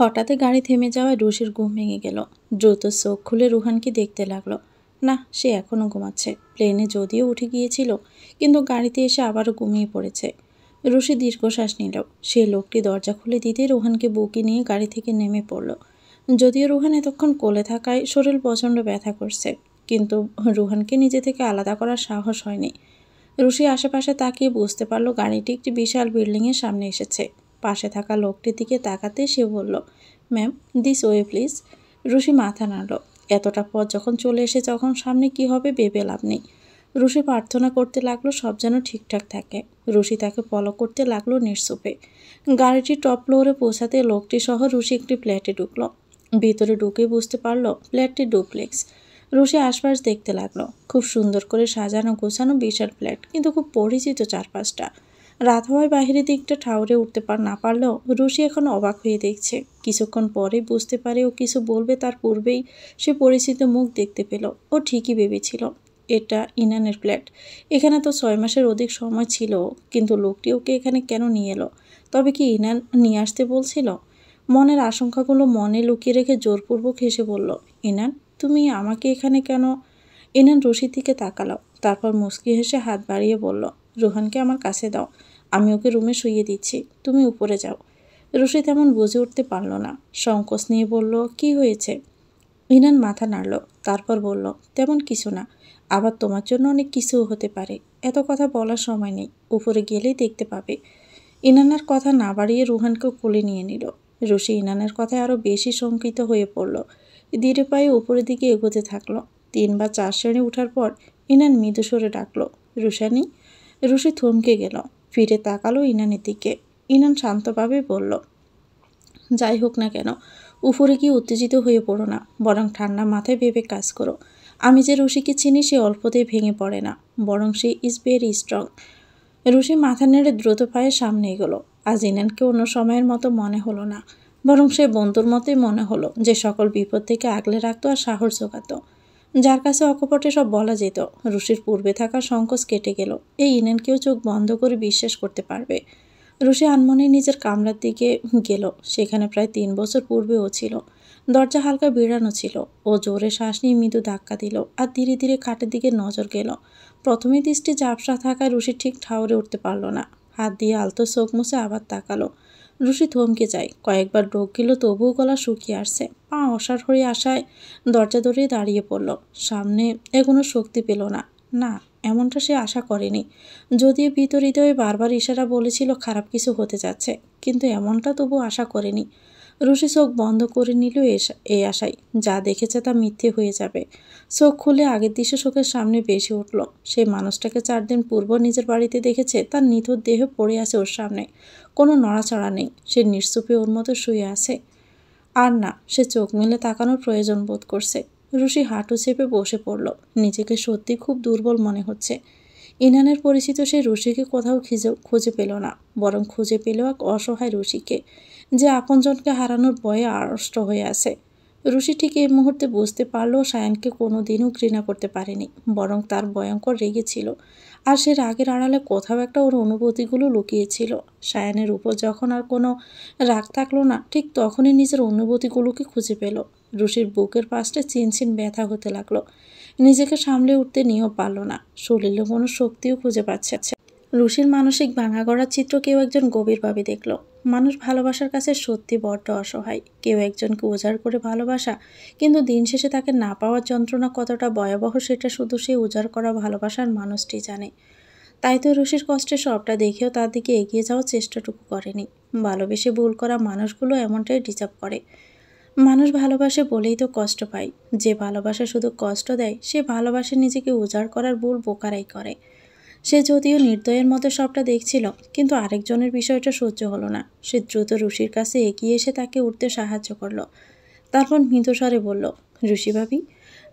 হঠাৎই গাড়ি থেমে যাওয়ায় রুশির ঘুম ভেঙে গেল। দ্রুত চোখ খুলে রুহানকে দেখতে লাগলো। না, সে এখনও ঘুমাচ্ছে। প্লেনে যদিও উঠে গিয়েছিল, কিন্তু গাড়িতে এসে আবারও ঘুমিয়ে পড়েছে। রুশি দীর্ঘশ্বাস নিল। সে লোকটি দরজা খুলে দিতে রুহানকে বুকে নিয়ে গাড়ি থেকে নেমে পড়ল। যদিও রুহান এতক্ষণ কোলে থাকায় শরীর প্রচণ্ড ব্যথা করছে, কিন্তু রুহানকে নিজে থেকে আলাদা করার সাহস হয়নি। রুশি আশেপাশে তাকিয়ে বুঝতে পারল গাড়িটি একটি বিশাল বিল্ডিংয়ের সামনে এসেছে। পাশে থাকা লোকটির দিকে তাকাতে সে বলল, ma'am, this way please. Rushi মাথা নাড়ল। এতটা পথ যখন চলে এসে যখন সামনে কি হবে ভেবে লাভ নেই। রুশি প্রার্থনা করতে লাগলো সব যেন ঠিকঠাক থাকে। রুশি তাকে ফলো করতে লাগলো নিঃসুপে। গাড়িটি টপ ফ্লোরে পৌঁছাতে লোকটি সহ রুশি একটি ফ্ল্যাটে ঢুকলো। ভিতরে ঢুকে বুঝতে পারলো ফ্ল্যাটটি ডুপ্লেক্স। রুশি আশপাশ দেখতে লাগলো। খুব সুন্দর করে সাজানো গোছানো বিশাল ফ্ল্যাট, কিন্তু খুব পরিচিত চারপাশটা। রাত হওয়ায় বাহিরের দিকটা ঠাউরে উঠতে না পারলেও রুশি এখন অবাক হয়ে দেখছে। কিছুক্ষণ পরে বুঝতে পারে ও কিছু বলবে তার পূর্বেই সে পরিচিত মুখ দেখতে পেল। ও ঠিকই ভেবেছিল এটা ইনানের ফ্ল্যাট। এখানে তো 6 মাসের অধিক সময় ছিল, কিন্তু লোকটি ওকে এখানে কেন নিয়ে এলো? তবে কি ইনান নিয়ে আসতে বলছিল? মনের আশঙ্কাগুলো মনে লুকিয়ে রেখে জোরপূর্বক হেসে বলল, ইনান, তুমি আমাকে এখানে কেন? ইনান রুশির দিকে তাকালো, তারপর মুচকি হেসে হাত বাড়িয়ে বলল, রুহানকে আমার কাছে দাও, আমি ওকে রুমে শুইয়ে দিচ্ছি, তুমি উপরে যাও। রুশি তেমন বুঝে উঠতে পারল না। সংকোচ নিয়ে বলল, কি হয়েছে? ইনান মাথা নাড়ল, তারপর বলল, তেমন কিছু না। আবার তোমার জন্য অনেক কিছু হতে পারে। এত কথা বলার সময় নেই, উপরে গেলেই দেখতে পাবে। ইনানের কথা না বাড়িয়ে রুহানকে কোলে নিয়ে নিল। রুশি ইনানের কথায় আরও বেশি শঙ্কিত হয়ে পড়ল। ধীরে পায়ে উপরের দিকে এগোতে থাকলো। 3 বা 4 শ্রেণী ওঠার পর ইনান মৃদু সরে ডাকলো, রুশানি। রুশি থমকে গেল, ফিরে তাকালো ইনানের দিকে। ইনান শান্তভাবে বলল, যাই হোক না কেন, উপরে গিয়ে উত্তেজিত হয়ে পড়ো না, বরং ঠান্ডা মাথায় ভেবে কাজ করো। আমি যে রুশিকে চিনি সে অল্পতেই ভেঙে পড়ে না, বরং সে ইজ ভেরি স্ট্রং। রুশি মাথা নেড়ে দ্রুত পায়ে সামনে এগোলো। আজ ইনানকে অন্য সময়ের মতো মনে হলো না, বরং সে বন্ধুর মতোই মনে হলো, যে সকল বিপদ থেকে আগলে রাখতো আর সাহস জোগাতো, যার কাছে অকপটে সব বলা যেত। রুশির পূর্বে থাকা সংকোচ কেটে গেল। এই ইনানকেও চোখ বন্ধ করে বিশ্বাস করতে পারবে। রুশি আনমনে নিজের কামরার দিকে গেল। সেখানে প্রায় 3 বছর পূর্বে ও ছিল। দরজা হালকা বিড়ানো ছিল। ও জোরে শ্বাস নিয়ে মৃদু ধাক্কা দিল আর ধীরে ধীরে খাটের দিকে নজর গেল। প্রথমে দৃষ্টি ঝাপসা থাকায় রুশি ঠিক ঠাউরে উঠতে পারল না। হাত দিয়ে আলতো চোখ মুছে আবার তাকালো। রুশি থমকে যায়। কয়েকবার ঢোক গেল, তবুও গলা শুকিয়ে আসছে। পা অসাড় হয়ে আসায় দরজা ধরে দাঁড়িয়ে পড়ল। সামনে এগোনোর শক্তি পেল না। না, এমনটা সে আশা করেনি। যদিও ভিতর হৃদয়ে বারবার ইশারা বলেছিল খারাপ কিছু হতে যাচ্ছে, কিন্তু এমনটা তবু আশা করেনি। রুশি চোখ বন্ধ করে নিল এই আশায় যা দেখেছে তা মিথ্যে হয়ে যাবে। চোখ খুলে আগের দৃশ্য চোখের সামনে ভেসে উঠল। সেই মানুষটাকে 4 দিন পূর্ব নিজের বাড়িতে দেখেছে। তার নিথর দেহ পড়ে আছে ওর সামনে, কোনো নড়াচড়া নেই। সে নিশ্চুপে ওর মতো শুয়ে আছে। আর না, সে চোখ মেলে তাকানোর প্রয়োজন বোধ করছে। রুশি হাঁটু চেপে বসে পড়ল। নিজেকে সত্যি খুব দুর্বল মনে হচ্ছে। ইনানের পরিচিত সে রুশিকে কোথাও খুঁজে পেল না, বরং খুঁজে পেল এক অসহায় রুশিকে, যে আপনজনকে হারানোর ভয়ে আড়ষ্ট হয়ে আছে। রুশি ঠিক এই মুহূর্তে বুঝতে পারল সায়ানকে কোনো দিনও ঘৃণা করতে পারেনি, বরং তার ভয়ঙ্কর রেগেছিল। আর সে রাগের আড়ালে কোথাও একটা ওর অনুভূতিগুলো লুকিয়েছিল। সায়ানের উপর যখন আর কোনো রাগ থাকলো না, ঠিক তখনই নিজের অনুভূতিগুলোকে খুঁজে পেল। রুশির বুকের পাশটা চিনচিন ব্যথা হতে লাগলো। নিজেকে সামলে উঠতে নিয়েও পারল না। শরীরে কোনো শক্তিও খুঁজে পাচ্ছে। রুশির মানসিক ভাঙাগড়ার চিত্র কেউ একজন গভীরভাবে দেখল। মানুষ ভালোবাসার কাছে সত্যি বড্ড অসহায়। কেউ একজনকে উজাড় করে ভালোবাসা, কিন্তু দিন শেষে তাকে না পাওয়ার যন্ত্রণা কতটা ভয়াবহ সেটা শুধু সেই উজাড় করা ভালোবাসার মানুষটি জানে। তাই তো রুশির কষ্টে সবটা দেখেও তার দিকে এগিয়ে যাওয়ার চেষ্টাটুকু করেনি। ভালোবেসে ভুল করা মানুষগুলো এমনটাই ডিজার্ভ করে। মানুষ ভালোবাসে বলেই তো কষ্ট পায়। যে ভালোবাসা শুধু কষ্ট দেয়, সে ভালোবাসে নিজেকে উজাড় করার ভুল বোকারাই করে। সে যদিও নির্দয়ের মতো সবটা দেখছিল, কিন্তু আরেকজনের বিষয়টা সহ্য হলো না। সে দ্রুত রুশির কাছে এগিয়ে এসে তাকে উঠতে সাহায্য করলো। তারপর মৃদুস্বরে বলল, রুশি ভাবি।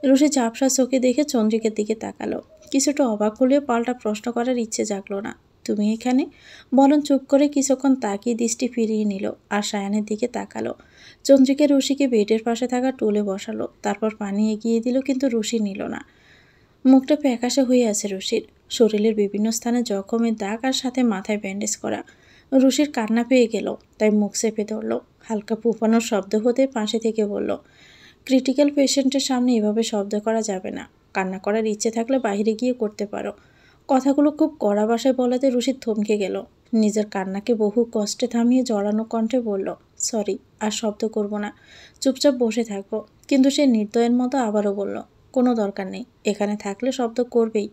রুশি ঝাপসা চোখে দেখে চন্দ্রিকার দিকে তাকালো। কিছুটা অবাক হলেও পাল্টা প্রশ্ন করার ইচ্ছে জাগলো না। তুমি এখানে? বলন চুপ করে কিছুক্ষণ তাকিয়ে দৃষ্টি ফিরিয়ে নিল আর সায়ানের দিকে তাকালো। চন্দ্রিকা রুশিকে বেডের পাশে থাকা টুলে বসালো, তারপর পানি এগিয়ে দিল, কিন্তু রুশি নিল না। মুখটা ফ্যাকাশে হয়ে আছে রুশির। শরীরের বিভিন্ন স্থানে জখমের দাগ আর সাথে মাথায় ব্যান্ডেজ করা। রুশির কান্না পেয়ে গেল, তাই মুখ চেপে ধরল। হালকা ফুঁপানোর শব্দ হতে পাশে থেকে বলল, ক্রিটিক্যাল পেশেন্টের সামনে এভাবে শব্দ করা যাবে না। কান্না করার ইচ্ছে থাকলে বাইরে গিয়ে করতে পারো। কথাগুলো খুব কড়া ভাষায় বলাতে রুশি থমকে গেল। নিজের কান্নাকে বহু কষ্টে থামিয়ে জড়ানো কণ্ঠে বলল, সরি, আর শব্দ করব না, চুপচাপ বসে থাকবো। কিন্তু সে নির্দয়ের মতো আবারও বলল, কোনো দরকার নেই, এখানে থাকলে শব্দ করবেই,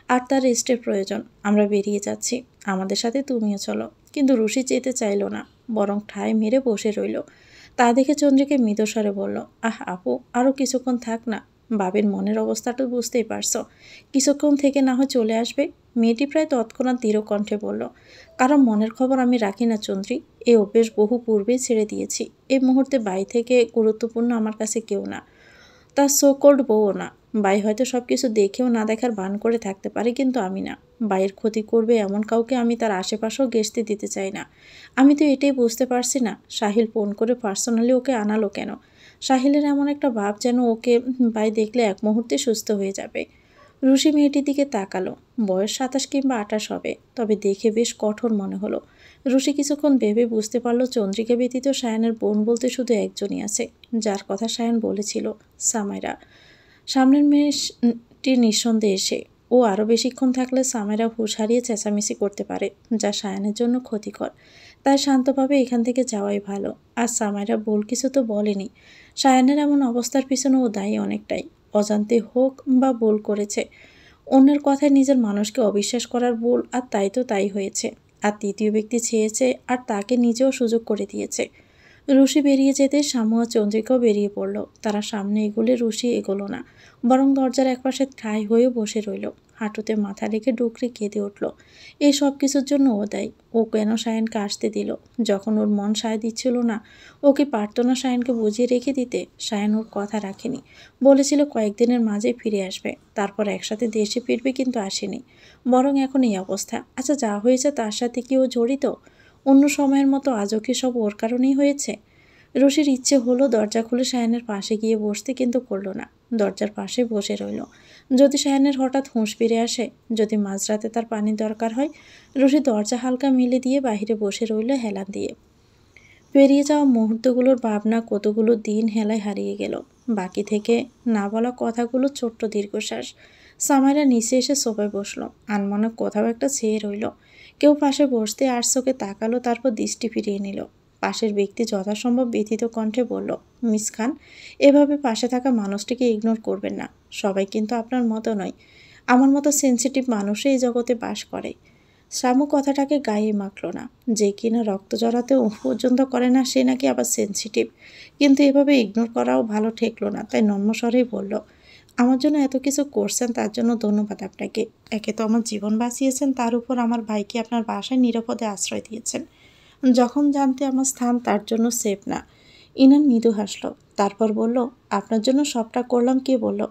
আর তার রেস্টের প্রয়োজন। আমরা বেরিয়ে যাচ্ছি, আমাদের সাথে তুমিও চলো। কিন্তু রুশি যেতে চাইল না, বরং ঠায় মেরে বসে রইল। তা দেখে চন্দ্রিকে মৃদুস্বরে বলল, আহ আপু, আরও কিছুক্ষণ থাক না। বাবের মনের অবস্থাটা বুঝতেই পারছো, কিছুক্ষণ থেকে না হয় চলে আসবে। মেয়েটি প্রায় তৎক্ষণাৎ দৃঢ় কণ্ঠে বলল, কারণ মনের খবর আমি রাখি না চন্দ্রী, এই অভ্যেস বহু পূর্বেই ছেড়ে দিয়েছি। এই মুহূর্তে বাই থেকে গুরুত্বপূর্ণ আমার কাছে কেউ না, তার সো কল্ড বউও না। বাই হয়তো সব কিছু দেখেও না দেখার ভান করে থাকতে পারে, কিন্তু আমি না। বাইয়ের ক্ষতি করবে এমন কাউকে আমি তার আশেপাশেও ঘেঁষতে দিতে চাই না। আমি তো এটাই বুঝতে পারছি না, সাহিল ফোন করে পার্সোনালি ওকে আনালো কেন। সাহিলের এমন একটা ভাব যেন ওকে বাই দেখলে এক মুহূর্তে সুস্থ হয়ে যাবে। রুশি মেয়েটির দিকে তাকালো। বয়স 27 কিংবা 28 হবে, তবে দেখে বেশ কঠোর মনে হলো। রুশি কিছুক্ষণ ভেবে বুঝতে পারল চন্দ্রিকা ব্যতীত সায়ানের বোন বলতে শুধু একজনই আছে, যার কথা সায়ান বলেছিল, সামাইরা। সামনের মেয়েটি নিঃসন্দেহে এসে ও আরও বেশিক্ষণ থাকলে সামাইরা হুঁশ হারিয়ে চেঁচামেচি করতে পারে, যা সায়ানের জন্য ক্ষতিকর। তাই শান্তভাবে এখান থেকে যাওয়াই ভালো। আর সামাইরা ভুল কিছু তো বলেনি। সায়ানের এমন অবস্থার পিছনে ও দায়ী অনেকটাই, অজান্তে হোক বা ভুল করেছে। অন্যের কথায় নিজের মানুষকে অবিশ্বাস করার ভুল, আর তাই তো তাই হয়েছে। আর তৃতীয় ব্যক্তি চেয়েছে, আর তাকে নিজেও সুযোগ করে দিয়েছে। রুশি বেরিয়ে যেতে শামু আর চন্দ্রিকাও বেরিয়ে পড়ল। তারা সামনে এগোলে রুশি এগোলো না, বরং দরজার একপাশে ঠাঁই হয়ে বসে রইল। হাঁটুতে মাথা রেখে ডুকরে কেঁদে উঠল। এই সব কিছুর জন্য ও দায়ী। ও কেন সায়নকে আসতে দিল? যখন ওর মন সায় দিচ্ছিল না, ও কি পারত না সায়নকে বুঝিয়ে রেখে দিতে? সায়ন ওর কথা রাখেনি, বলেছিল কয়েকদিনের মাঝে ফিরে আসবে, তারপর একসাথে দেশে ফিরবে, কিন্তু আসেনি। বরং এখন এই অবস্থা। আচ্ছা, যা হয়েছে তার সাথে কি ও জড়িত? অন্য সময়ের মতো আজও কি সব ওর কারণেই হয়েছে? রুশির ইচ্ছে হলো দরজা খুলে সায়ানের পাশে গিয়ে বসতে, কিন্তু করল না। দরজার পাশে বসে রইল। যদি সায়ানের হঠাৎ হুঁশ ফিরে আসে, যদি মাঝরাতে তার পানির দরকার হয়। রুশি দরজা হালকা মিলে দিয়ে বাহিরে বসে রইল হেলান দিয়ে। পেরিয়ে যাওয়া মুহূর্তগুলোর ভাবনা কতগুলো দিন হেলায় হারিয়ে গেল। বাকি থেকে না বলা কথাগুলো ছোট্ট দীর্ঘশ্বাস। সামাইরা নিচে এসে সোফায় বসলো, আনমনে কোথাও একটা চেয়ে রইল। কেউ পাশে বসতে আর চোখে তাকালো, তারপর দৃষ্টি ফিরিয়ে নিল। পাশের ব্যক্তি যথাসম্ভব ব্যথিত কণ্ঠে বলল, মিস খান, এভাবে পাশে থাকা মানুষটিকে ইগনোর করবেন না। সবাই কিন্তু আপনার মতো নয়। আমার মতো সেন্সিটিভ মানুষই এই জগতে বাস করে। শামু কথাটাকে গায়ে মাখল না। যে কিনা রক্ত জড়াতে পর্যন্ত করে না, সে নাকি আবার সেন্সিটিভ। কিন্তু এভাবে ইগনোর করাও ভালো ঠেকলো না, তাই নম্রস্বরেই বলল, আমার জন্য এত কিছু করছেন, তার জন্য ধন্যবাদ আপনাকে। একে তো আমার জীবন বাঁচিয়েছেন, তার উপর আমার ভাইকে আপনার বাসায় নিরাপদে আশ্রয় দিয়েছেন। যখন জানতে আমার স্থান তার জন্য সেফ না। ইনান মৃদু হাসল, তারপর বলল, আপনার জন্য সবটা করলাম কে বলল?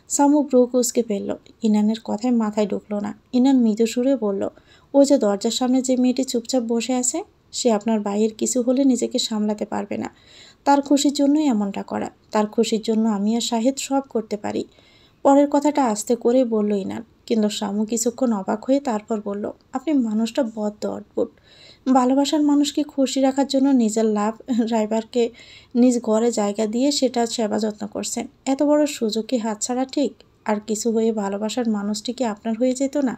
সামু ব্রু কুচকে ফেলল। ইনানের কথায় মাথায় ঢুকলো না। ইনান মৃদু সুরে বলল, ওই যে দরজার সামনে যে মেয়েটি চুপচাপ বসে আছে, সে আপনার ভাইয়ের কিছু হলে নিজেকে সামলাতে পারবে না। তার খুশির জন্যই এমনটা করা। তার খুশির জন্য আমি আর শাহেদ সব করতে পারি। পরের কথাটা আস্তে করে বলল ইনান। কিন্তু শামু কিছুক্ষণ অবাক হয়ে তারপর বলল, আপনি মানুষটা বড্ড অদ্ভুত। ভালোবাসার মানুষকে খুশি রাখার জন্য নিজের লাভ ড্রাইভারকে নিজ ঘরে জায়গা দিয়ে সেটা সেবা যত্ন করছেন। এত বড় সুযোগ কি হাতছাড়া ঠিক? আর কিছু হয়ে ভালোবাসার মানুষটি কি আপনার হয়ে যেত না?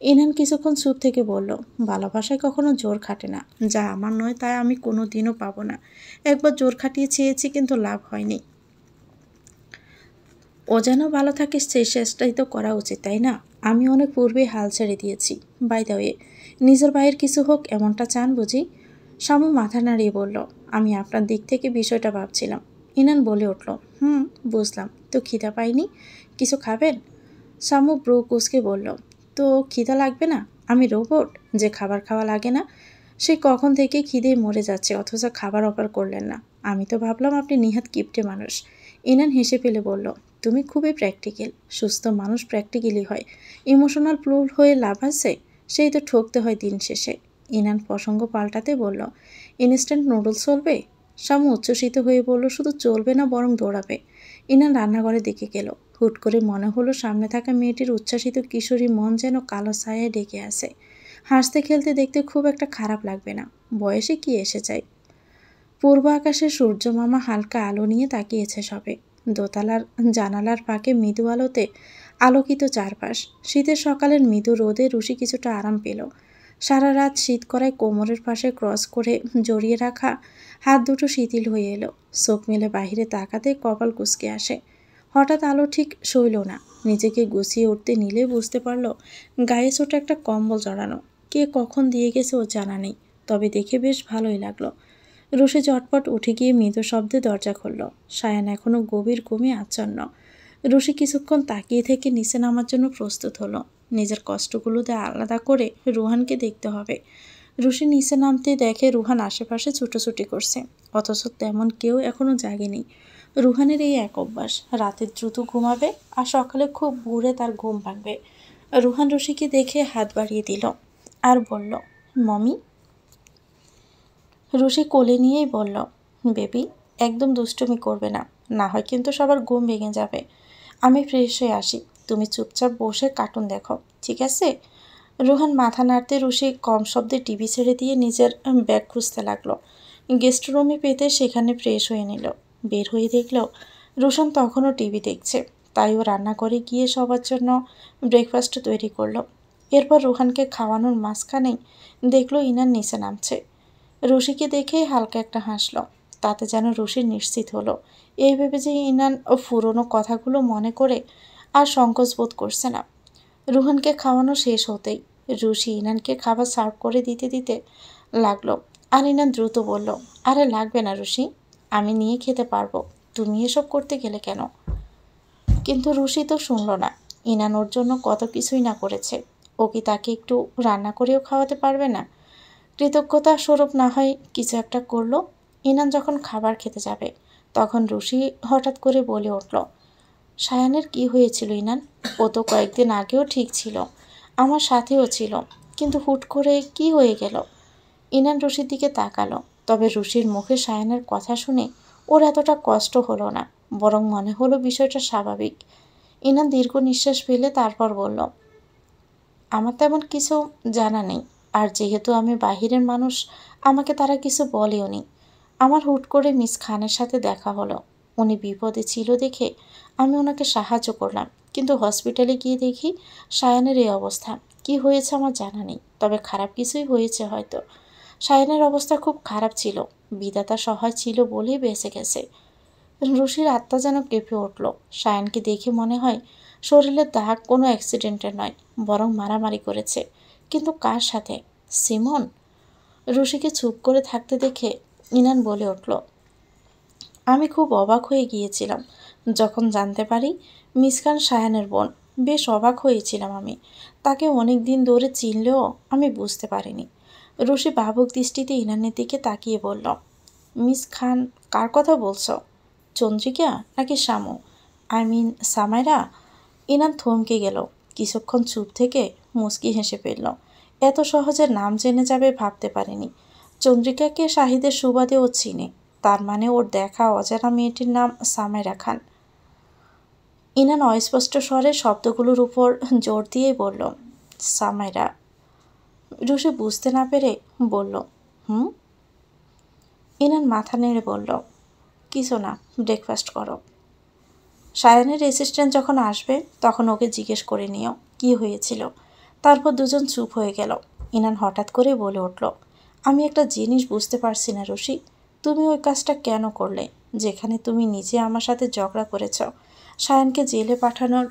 ইনান কিছুক্ষণ চুপ থেকে বলল, ভালোবাসায় কখনো জোর খাটে না। যা আমার নয় তাই আমি কোনো দিনও পাবো না। একবার জোর খাটিয়ে চেয়েছি, কিন্তু লাভ হয়নি। ও যেন ভালো থাকে সেই চেষ্টাই তো করা উচিত, তাই না? আমি অনেক পূর্বেই হাল ছেড়ে দিয়েছি। বাই দ্য ওয়ে, নিজের ভাইয়ের কিছু হোক এমনটা চান বুঝি? শামু মাথা নাড়িয়ে বলল, আমি আপনার দিক থেকে বিষয়টা ভাবছিলাম। ইনান বলে উঠল, বুঝলাম। তো খিদা পাইনি, কিছু খাবেন? শামু ব্রু কুচকে বলল, তো খিদা লাগবে না? আমি রোবট যে খাবার খাওয়া লাগে না? সে কখন থেকে খিদেই মরে যাচ্ছে, অথচ খাবার অফার করলেন না। আমি তো ভাবলাম আপনি নিহাত কিপটে মানুষ। ইনান হেসে ফেলে বলল, তুমি খুবই প্র্যাকটিক্যাল। সুস্থ মানুষ প্র্যাকটিক্যালি হয়। ইমোশনাল প্রুভ হয়ে লাভ আছে? সেই তো ঠকতে হয় দিন শেষে। ইনান প্রসঙ্গ পাল্টাতে বলল, ইনস্ট্যান্ট নুডলস চলবে? শামু উচ্ছ্বসিত হয়ে বলল, শুধু চলবে না, বরং দৌড়াবে। ইনান রান্নাঘরে দিকে গেল। হুট করে মনে হলো সামনে থাকা মেয়েটির উচ্ছ্বাসিত কিশোরী মন যেন কালো ছায়ায় ডেকে আসে। হাসতে খেলতে দেখতে খুব একটা খারাপ লাগবে না। বয়সে কি এসে যায়? পূর্ব আকাশে সূর্য মামা হালকা আলো নিয়ে তাকিয়েছে সবে। দোতলার জানালার ফাঁকে মৃদু আলোতে আলোকিত চারপাশ। শীতের সকালের মৃদু রোদে রুশি কিছুটা আরাম পেল। সারা রাত শীত করায় কোমরের পাশে ক্রস করে জড়িয়ে রাখা হাত দুটো শিথিল হয়ে এলো। চোখ মেলে বাহিরে তাকাতে কপাল কুঁচকে আসে। হঠাৎ আলো ঠিক সইল না। নিজেকে গুছিয়ে উঠতে নিলে বুঝতে পারল গায়ে ছোট একটা কম্বল জড়ানো। কে কখন দিয়ে গেছে ওর জানা নেই, তবে দেখে বেশ ভালোই লাগলো। রুশি চটপট উঠে গিয়ে মৃদু শব্দে দরজা খুলল। সায়ান এখনো গভীর ঘুমে আচ্ছন্ন। রুশি কিছুক্ষণ তাকিয়ে থেকে নিচে নামার জন্য প্রস্তুত হলো। নিজের কষ্টগুলোতে আলাদা করে রুহানকে দেখতে হবে। রুশি নিচে নামতে দেখে রুহান আশেপাশে ছুটোছুটি করছে, অথচ তেমন কেউ এখনো জাগেনি। রুহানের এই এক অভ্যাস, রাতে দ্রুত ঘুমাবে আর সকালে খুব ভোরে তার ঘুম ভাঙবে। রুহান রুশিকে দেখে হাত বাড়িয়ে দিল আর বলল, মমি। রুশি কোলে নিয়েই বলল, বেবি, একদম দুষ্টুমি করবে না, না হয় কিন্তু সবার ঘুম ভেঙে যাবে। আমি ফ্রেশ হয়ে আসি, তুমি চুপচাপ বসে কার্টুন দেখো, ঠিক আছে? রুহান মাথা নাড়তে রুশি কম শব্দে টিভি ছেড়ে দিয়ে নিজের ব্যাগ খুঁজতে লাগলো। গেস্ট রুমে পেতে সেখানে ফ্রেশ হয়ে নিল। বের হয়ে দেখল রুশান তখনও টিভি দেখছে, তাই ও রান্নাঘরে গিয়ে সবার জন্য ব্রেকফাস্ট তৈরি করলো। এরপর রুহানকে খাওয়ানোর মাঝখানেই দেখলো ইনান নিচে নামছে। রুশিকে দেখেই হালকা একটা হাসলো। তাতে যেন রুশি নিশ্চিত হলো, এই ভেবে যে ইনান ও পুরনো কথাগুলো মনে করে আর সংকোচ বোধ করছে না। রুহানকে খাওয়ানো শেষ হতেই রুশি ইনানকে খাবার সার্ভ করে দিতে দিতে লাগলো। আর ইনান দ্রুত বলল, আরে লাগবে না রুশি, আমি নিয়ে খেতে পারবো, তুমি এসব করতে গেলে কেন? কিন্তু রুশি তো শুনল না। ইনান ওর জন্য কত কিছুই না করেছে, ও কি তাকে একটু রান্না করেও খাওয়াতে পারবে না? কৃতজ্ঞতা স্বরূপ না হয় কিছু একটা করলো। ইনান যখন খাবার খেতে যাবে তখন রুশি হঠাৎ করে বলে উঠল, সায়ানের কি হয়েছিল ইনান? ও তো কয়েকদিন আগেও ঠিক ছিল, আমার সাথেও ছিল, কিন্তু হুট করে কি হয়ে গেল? ইনান রুশির দিকে তাকালো, তবে রুশির মুখে সায়ানের কথা শুনে ওর এতটা কষ্ট হলো না, বরং মনে হলো বিষয়টা স্বাভাবিক। ইনান দীর্ঘ নিঃশ্বাস ফেলে তারপর বলল, আমার তেমন কিছু জানা নেই, আর যেহেতু আমি বাহিরের মানুষ আমাকে তারা কিছু বলেও নি। আমার হুট করে মিস খানের সাথে দেখা হলো, উনি বিপদে ছিল দেখে আমি ওনাকে সাহায্য করলাম, কিন্তু হসপিটালে গিয়ে দেখি সায়ানের এই অবস্থা। কি হয়েছে আমার জানা নেই, তবে খারাপ কিছুই হয়েছে হয়তো। সায়ানের অবস্থা খুব খারাপ ছিল, বিধাতা সহায় ছিল বলেই বেঁচে গেছে। রুশির আত্মা যেন কেঁপে উঠল। সায়ানকে দেখে মনে হয় শরীরের দাগ কোনো অ্যাক্সিডেন্টের নয়, বরং মারামারি করেছে। কিন্তু কার সাথে? সিমন? রুশিকে চুপ করে থাকতে দেখে ইনান বলে উঠল, আমি খুব অবাক হয়ে গিয়েছিলাম যখন জানতে পারি মিস খান সায়ানের বোন। বেশ অবাক হয়েছিলাম আমি, তাকে অনেক দিন ধরে চিনলেও আমি বুঝতে পারিনি। রুশি ভাবুক দৃষ্টিতে ইনানের দিকে তাকিয়ে বলল, মিস খান কার কথা বলছো? চন্দ্রিকা নাকি শামু? I mean Samaira? ইনান থমকে গেল। কিছুক্ষণ চুপ থেকে মুচকি হেসে ফেলল। এত সহজে নাম জেনে যাবে ভাবতে পারেনি। চন্দ্রিকাকে শাহিদের সুবাদে ও চিনে, তার মানে ওর দেখা অজানা মেয়েটির নাম সামাইরা খান। ইনান অস্পষ্ট স্বরে শব্দগুলোর উপর জোর দিয়েই বলল, সামাইরা। রুশি বুঝতে না পেরে বলল, হুম। ইনান মাথা নেড়ে বলল, কিছু না, ব্রেকফাস্ট করো। সায়ানের অ্যাসিস্ট্যান্ট যখন আসবে তখন ওকে জিজ্ঞেস করে নিও কি হয়েছিল। তারপর দুজন চুপ হয়ে গেল। ইনান হঠাৎ করে বলে উঠল, আমি একটা জিনিস বুঝতে পারছি না রুশি, তুমি ওই কাজটা কেন করলে, যেখানে তুমি নিজে আমার সাথে ঝগড়া করেছ সায়ানকে জেলে পাঠানোর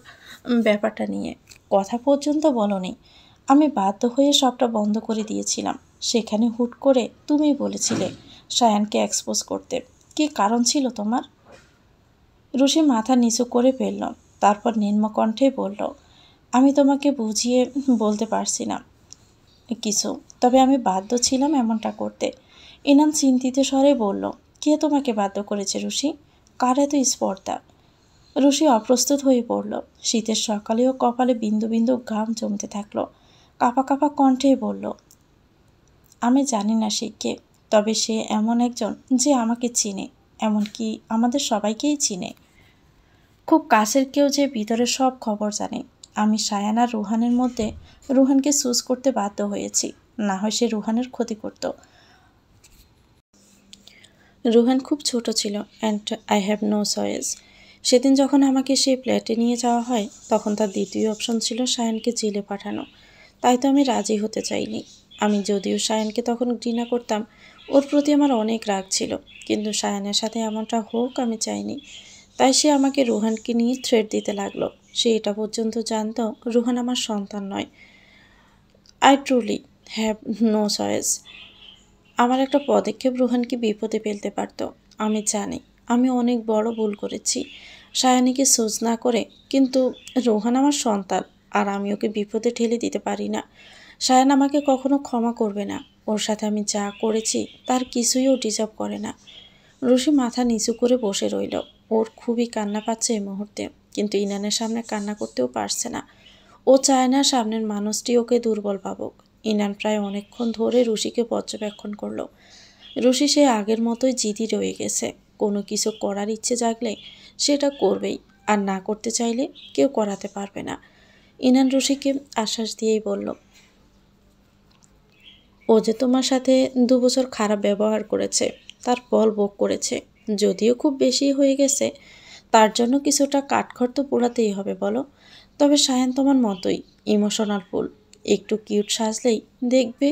ব্যাপারটা নিয়ে? কথা পর্যন্ত বলনি। আমি বাধ্য হয়ে সবটা বন্ধ করে দিয়েছিলাম। সেখানে হুট করে তুমি বলেছিলে সায়ানকে এক্সপোজ করতে। কী কারণ ছিল তোমার? রুশি মাথা নিচু করে ফেলল, তারপর নিম্নকণ্ঠে বলল, আমি তোমাকে বুঝিয়ে বলতে পারছি না কিছু, তবে আমি বাধ্য ছিলাম এমনটা করতে। ইনান চিন্তিত স্বরে বলল, কে তোমাকে বাধ্য করেছে রুশি? কার এত স্পর্ধা? রুশি অপ্রস্তুত হয়ে পড়ল। শীতের সকালেও কপালে বিন্দু বিন্দু ঘাম জমতে থাকলো। কাঁপা কাঁপা কণ্ঠে বলল, আমি জানি না সে কে, তবে সে এমন একজন যে আমাকে চিনে, এমনকি আমাদের সবাইকেই চিনে। খুব কাছের কেউ যে ভিতরের সব খবর জানে। আমি সায়ান আর রুহানের মধ্যে রুহানকে চুজ করতে বাধ্য হয়েছি, না হয় সে রুহানের ক্ষতি করত। রুহান খুব ছোট ছিল and I have no choice. সেদিন যখন আমাকে সেই ফ্ল্যাটে নিয়ে যাওয়া হয় তখন তার দ্বিতীয় অপশন ছিল সায়ানকে জেলে পাঠানো। তাই তো আমি রাজি হতে চাইনি। আমি যদিও সায়ানকে তখন ঘৃণা করতাম, ওর প্রতি আমার অনেক রাগ ছিল, কিন্তু সায়ানের সাথে এমনটা হোক আমি চাইনি। তাই সে আমাকে রুহানকে নিয়ে থ্রেট দিতে লাগলো। সে এটা পর্যন্ত জানতো রুহান আমার সন্তান নয়। I truly have no choice. আমার একটা পদক্ষেপ রুহানকে বিপদে ফেলতে পারত। আমি জানি আমি অনেক বড় ভুল করেছি সায়ানীকে সোজ না করে, কিন্তু রোহান আমার সন্তান আর আমি ওকে বিপদে ঠেলে দিতে পারি না। সায়ান আমাকে কখনো ক্ষমা করবে না। ওর সাথে আমি যা করেছি তার কিছুই ও ডিজার্ভ করে না। রুশি মাথা নিচু করে বসে রইল। ওর খুবই কান্না পাচ্ছে এই মুহূর্তে, কিন্তু ইনানের সামনে কান্না করতেও পারছে না। ও চায় না সামনের মানুষটি ওকে দুর্বল ভাবুক। ইনান প্রায় অনেকক্ষণ ধরে রুশিকে পর্যবেক্ষণ করলো। রুশি সে আগের মতোই জিদি রয়ে গেছে। কোনো কিছু করার ইচ্ছে জাগলে সেটা করবেই, আর না করতে চাইলে কেউ করাতে পারবে না। ইনান রুশিকে আশ্বাস দিয়েই বলল, ও যে তোমার সাথে 2 বছর খারাপ ব্যবহার করেছে তার ফল ভোগ করেছে, যদিও খুব বেশি হয়ে গেছে। তার জন্য কিছুটা কাঠখড় তো পোড়াতেই হবে বলো। তবে সায়ান তোমার মতোই ইমোশনাল ফুল। একটু কিউট সাজলেই দেখবে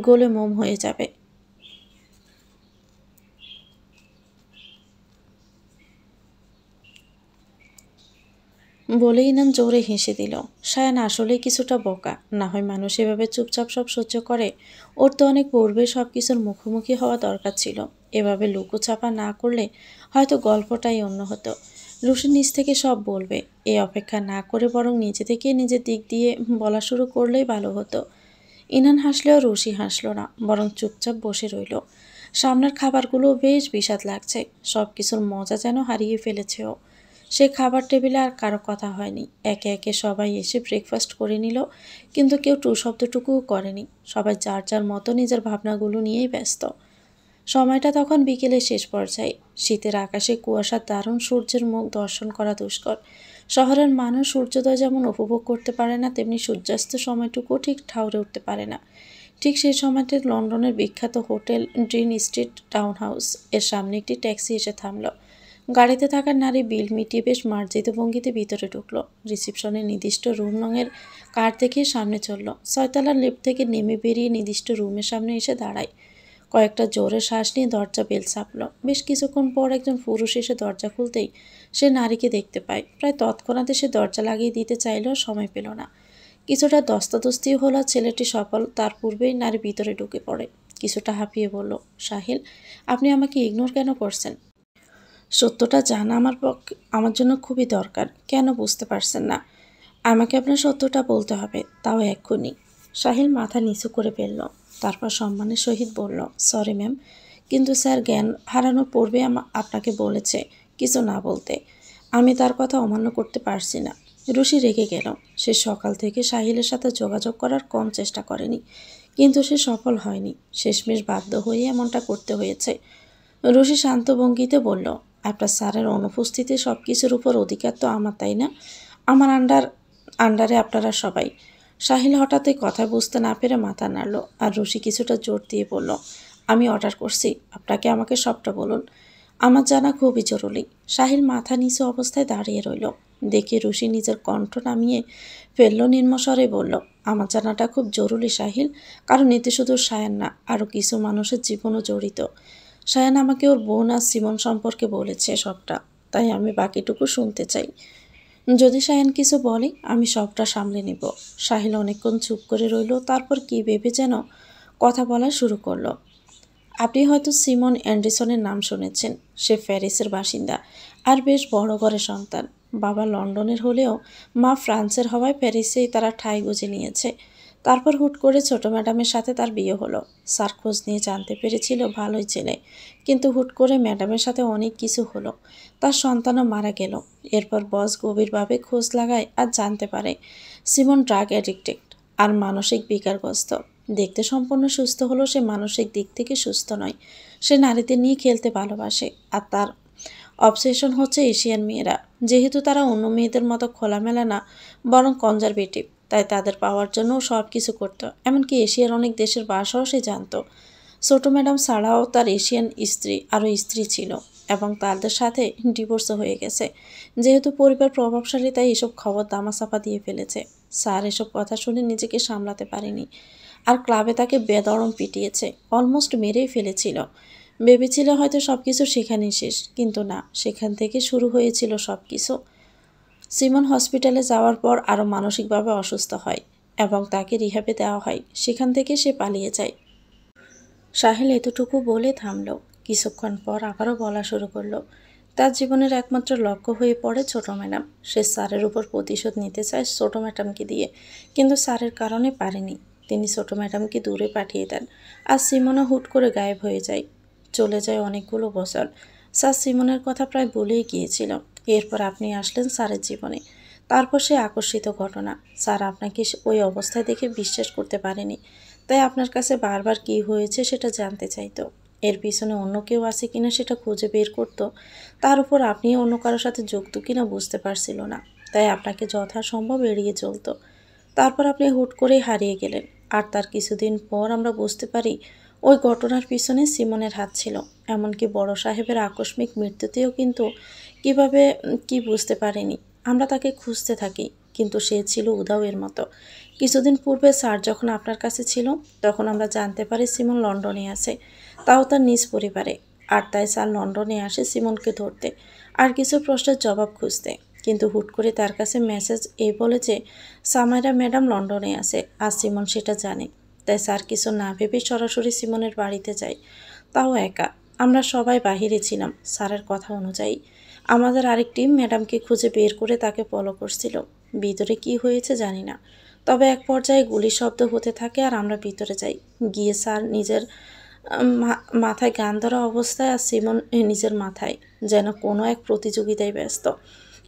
গলে মোম হয়ে যাবে। বলেই ইনান জোরে হেসে দিল। সায়ান আসলেই কিছুটা বোকা, না হয় মানুষ এভাবে চুপচাপ সব সহ্য করে। ওর তো অনেক পূর্বে সব কিছুর মুখোমুখি হওয়া দরকার ছিল। এভাবে লুকোচাপা না করলে হয়তো গল্পটাই অন্য হতো। রুশি নিজ থেকে সব বলবে, এই অপেক্ষা না করে বরং নিজে থেকে নিজের দিক দিয়ে বলা শুরু করলেই ভালো হতো। ইনান হাসলেও রুশি হাসল না, বরং চুপচাপ বসে রইল। সামনের খাবারগুলো বেশ বিস্বাদ লাগছে। সব কিছুর মজা যেন হারিয়ে ফেলেছে ও। সে খাবার টেবিলে আর কারো কথা হয়নি। একে একে সবাই এসে ব্রেকফাস্ট করে নিল, কিন্তু কেউ টু শব্দটুকুও করেনি। সবাই যার যার মতো নিজের ভাবনাগুলো নিয়েই ব্যস্ত। সময়টা তখন বিকেলের শেষ পর্যায়ে। শীতের আকাশে কুয়াশার দারুণ সূর্যের মুখ দর্শন করা দুষ্কর। শহরের মানুষ সূর্যোদয় যেমন উপভোগ করতে পারে না, তেমনি সূর্যাস্ত সময়টুকুও ঠিক ঠাউরে উঠতে পারে না। ঠিক সেই সময়তে লন্ডনের বিখ্যাত হোটেল ড্রিন স্ট্রিট টাউন হাউস এর সামনে একটি ট্যাক্সি এসে থামল। গাড়িতে থাকা নারী বিল মিটিয়ে বেশ মার্জিত ভঙ্গিতে ভিতরে ঢুকলো। রিসিপশনের নির্দিষ্ট রুম রঙের কার্ড দেখে সামনে চলল। 6তলার লিফট থেকে নেমে বেরিয়ে নির্দিষ্ট রুমের সামনে এসে দাঁড়ায়। কয়েকটা জোরে শ্বাস নিয়ে দরজা বেল চাপল। বেশ কিছুক্ষণ পর একজন পুরুষ এসে দরজা খুলতেই সে নারীকে দেখতে পায়। প্রায় তৎক্ষণাৎ সে দরজা লাগিয়ে দিতে চাইলেও সময় পেল না। কিছুটা ধস্তাধস্তিও হলো। ছেলেটি সফল তার পূর্বেই নারী ভিতরে ঢুকে পড়ে। কিছুটা হাঁপিয়ে বলল, সাহিল, আপনি আমাকে ইগনোর কেন করছেন? সত্যটা জানা আমার জন্য খুবই দরকার। কেন বুঝতে পারছেন না? আমাকে আপনার সত্যটা বলতে হবে, তাও এক্ষুনি। সাহিল মাথা নিচু করে ফেলল। তারপর সম্মানের সহিত বলল, সরি ম্যাম, কিন্তু স্যার জ্ঞান হারানোর পূর্বে আপনাকে বলেছে কিছু না বলতে। আমি তার কথা অমান্য করতে পারছি না। রুশি রেগে গেল। সে সকাল থেকে সাহিলের সাথে যোগাযোগ করার কম চেষ্টা করেনি, কিন্তু সে সফল হয়নি। শেষমেশ বাধ্য হয়ে এমনটা করতে হয়েছে। রুশি শান্ত ভঙ্গিতে বলল, আপনার স্যারের অনুপস্থিতিতে সব কিছুর উপর অধিকার তো আমার, তাই না? আমার আন্ডারে আপনারা সবাই। সাহিল হঠাৎই কথা বুঝতে না পেরে মাথা নাড়ল, আর রুশি কিছুটা জোর দিয়ে বলল, আমি অর্ডার করছি, আপনাকে আমাকে সবটা বলুন। আমার জানা খুবই জরুরি। সাহিল মাথা নিচু অবস্থায় দাঁড়িয়ে রইল। দেখে রুশি নিজের কণ্ঠ নামিয়ে ফেলল, নিম্নস্বরে বলল, আমার জানাটা খুব জরুরি সাহিল, কারণ এতে শুধু সায়ান না, আরও কিছু মানুষের জীবনও জড়িত। সায়ান আমাকে ওর বোন আর সিমন সম্পর্কে বলেছে সবটা, তাই আমি বাকিটুকু শুনতে চাই। যদি সায়ান কিছু বলে আমি সবটা সামলে নেব। সাহিল অনেকক্ষণ চুপ করে রইল, তারপর কি ভেবে যেন কথা বলা শুরু করলো। আপনি হয়তো সিমন অ্যান্ডারসনের নাম শুনেছেন। সে প্যারিসের বাসিন্দা আর বেশ বড় ঘরের সন্তান। বাবা লন্ডনের হলেও মা ফ্রান্সের হওয়ায় প্যারিসেই তারা ঠাঁই গুঁজে নিয়েছে। তারপর হুট করে ছোট ম্যাডামের সাথে তার বিয়ে হলো। স্যার খোঁজ নিয়ে জানতে পেরেছিল ভালোই ছেলে, কিন্তু হুট করে ম্যাডামের সাথে অনেক কিছু হলো। তার সন্তানও মারা গেল। এরপর বস গভীরভাবে খোঁজ লাগায় আর জানতে পারে সিমন ড্রাগ অ্যাডিক্টেড আর মানসিক বিকারগ্রস্ত। দেখতে সম্পূর্ণ সুস্থ হলেও সে মানসিক দিক থেকে সুস্থ নয়। সে নারীদের নিয়ে খেলতে ভালোবাসে, আর তার অবসেশন হচ্ছে এশিয়ান মেয়েরা। যেহেতু তারা অন্য মেয়েদের মতো খোলামেলা না, বরং কনজারভেটিভ, তাই তাদের পাওয়ার জন্য সব কিছু করতো। এমনকি এশিয়ার অনেক দেশের ভাষাও সে জানতো। ছোট ম্যাডাম ছাড়াও তার এশিয়ান স্ত্রী আরও স্ত্রী ছিল এবং তাদের সাথে ডিভোর্সও হয়ে গেছে। যেহেতু পরিবার প্রভাবশালী তাই এসব খবর দামাচাপা দিয়ে ফেলেছে। স্যার এসব কথা শুনে নিজেকে সামলাতে পারেনি, আর ক্লাবে তাকে বেদরম পিটিয়েছে, অলমোস্ট মেরেই ফেলেছিল। ভেবেছিল হয়তো সব কিছু সেখানেই শেষ, কিন্তু না, সেখান থেকে শুরু হয়েছিল সব কিছু। সিমন হসপিটালে যাওয়ার পর আরও মানসিকভাবে অসুস্থ হয় এবং তাকে রিহ্যাবে দেওয়া হয়। সেখান থেকে সে পালিয়ে যায়। সাহেল এতটুকু বলে থামল। কিছুক্ষণ পর আবারও বলা শুরু করলো। তার জীবনের একমাত্র লক্ষ্য হয়ে পড়ে ছোট ম্যাডাম। সে স্যারের উপর প্রতিশোধ নিতে চায় ছোট ম্যাডামকে দিয়ে, কিন্তু স্যারের কারণে পারেনি। তিনি ছোট ম্যাডামকে দূরে পাঠিয়ে দেন, আর সিমনও হুট করে গায়েব হয়ে যায়। চলে যায় অনেকগুলো বছর। স্যার সিমনের কথা প্রায় ভুলেই গিয়েছিল। এরপর আপনি আসলেন স্যারের জীবনে। তারপর সে আকর্ষিত ঘটনা। স্যার আপনাকে ওই অবস্থায় দেখে বিশ্বাস করতে পারেনি, তাই আপনার কাছে বারবার কী হয়েছে সেটা জানতে চাইতো। এর পিছনে অন্য কেউ আছে কিনা সেটা খুঁজে বের করতো। তার উপর আপনি অন্য কারোর সাথে যুক্ত কিনা বুঝতে পারছিল না, তাই আপনাকে যথাসম্ভব এড়িয়ে চলতো। তারপর আপনি হুট করেই হারিয়ে গেলেন, আর তার কিছুদিন পর আমরা বুঝতে পারি ওই ঘটনার পিছনে সিমনের হাত ছিল। এমনকি বড় সাহেবের আকস্মিক মৃত্যুতেও কিন্তু কিভাবে কি বুঝতে পারেনি। আমরা তাকে খুঁজতে থাকি, কিন্তু সে ছিল উধাও-এর মতো। কিছুদিন পূর্বে স্যার যখন আপনার কাছে ছিল, তখন আমরা জানতে পারি সিমন লন্ডনে আছে, তাও তার নিজ পরিবারে। আর তাই স্যার লন্ডনে আসে সিমনকে ধরতে আর কিছু প্রশ্নের জবাব খুঁজতে। কিন্তু হুট করে তার কাছে মেসেজ বলে যে সামাইরা ম্যাডাম লন্ডনে আছে, আর সিমন সেটা জানে। তাই স্যার কিছু না ভেবে সরাসরি সিমনের বাড়িতে যায়, তাও একা। আমরা সবাই বাহিরে ছিলাম স্যারের কথা অনুযায়ী। আমাদের আরেক টিম ম্যাডামকে খুঁজে বের করে তাকে ফলো করছিল। ভিতরে কি হয়েছে জানি না, তবে এক পর্যায়ে গুলির শব্দ হতে থাকে আর আমরা ভিতরে যাই। গিয়ে স্যার নিজের মাথায় গান ধরা অবস্থায়, আর সিমন নিজের মাথায়, যেন কোনো এক প্রতিযোগিতায় ব্যস্ত।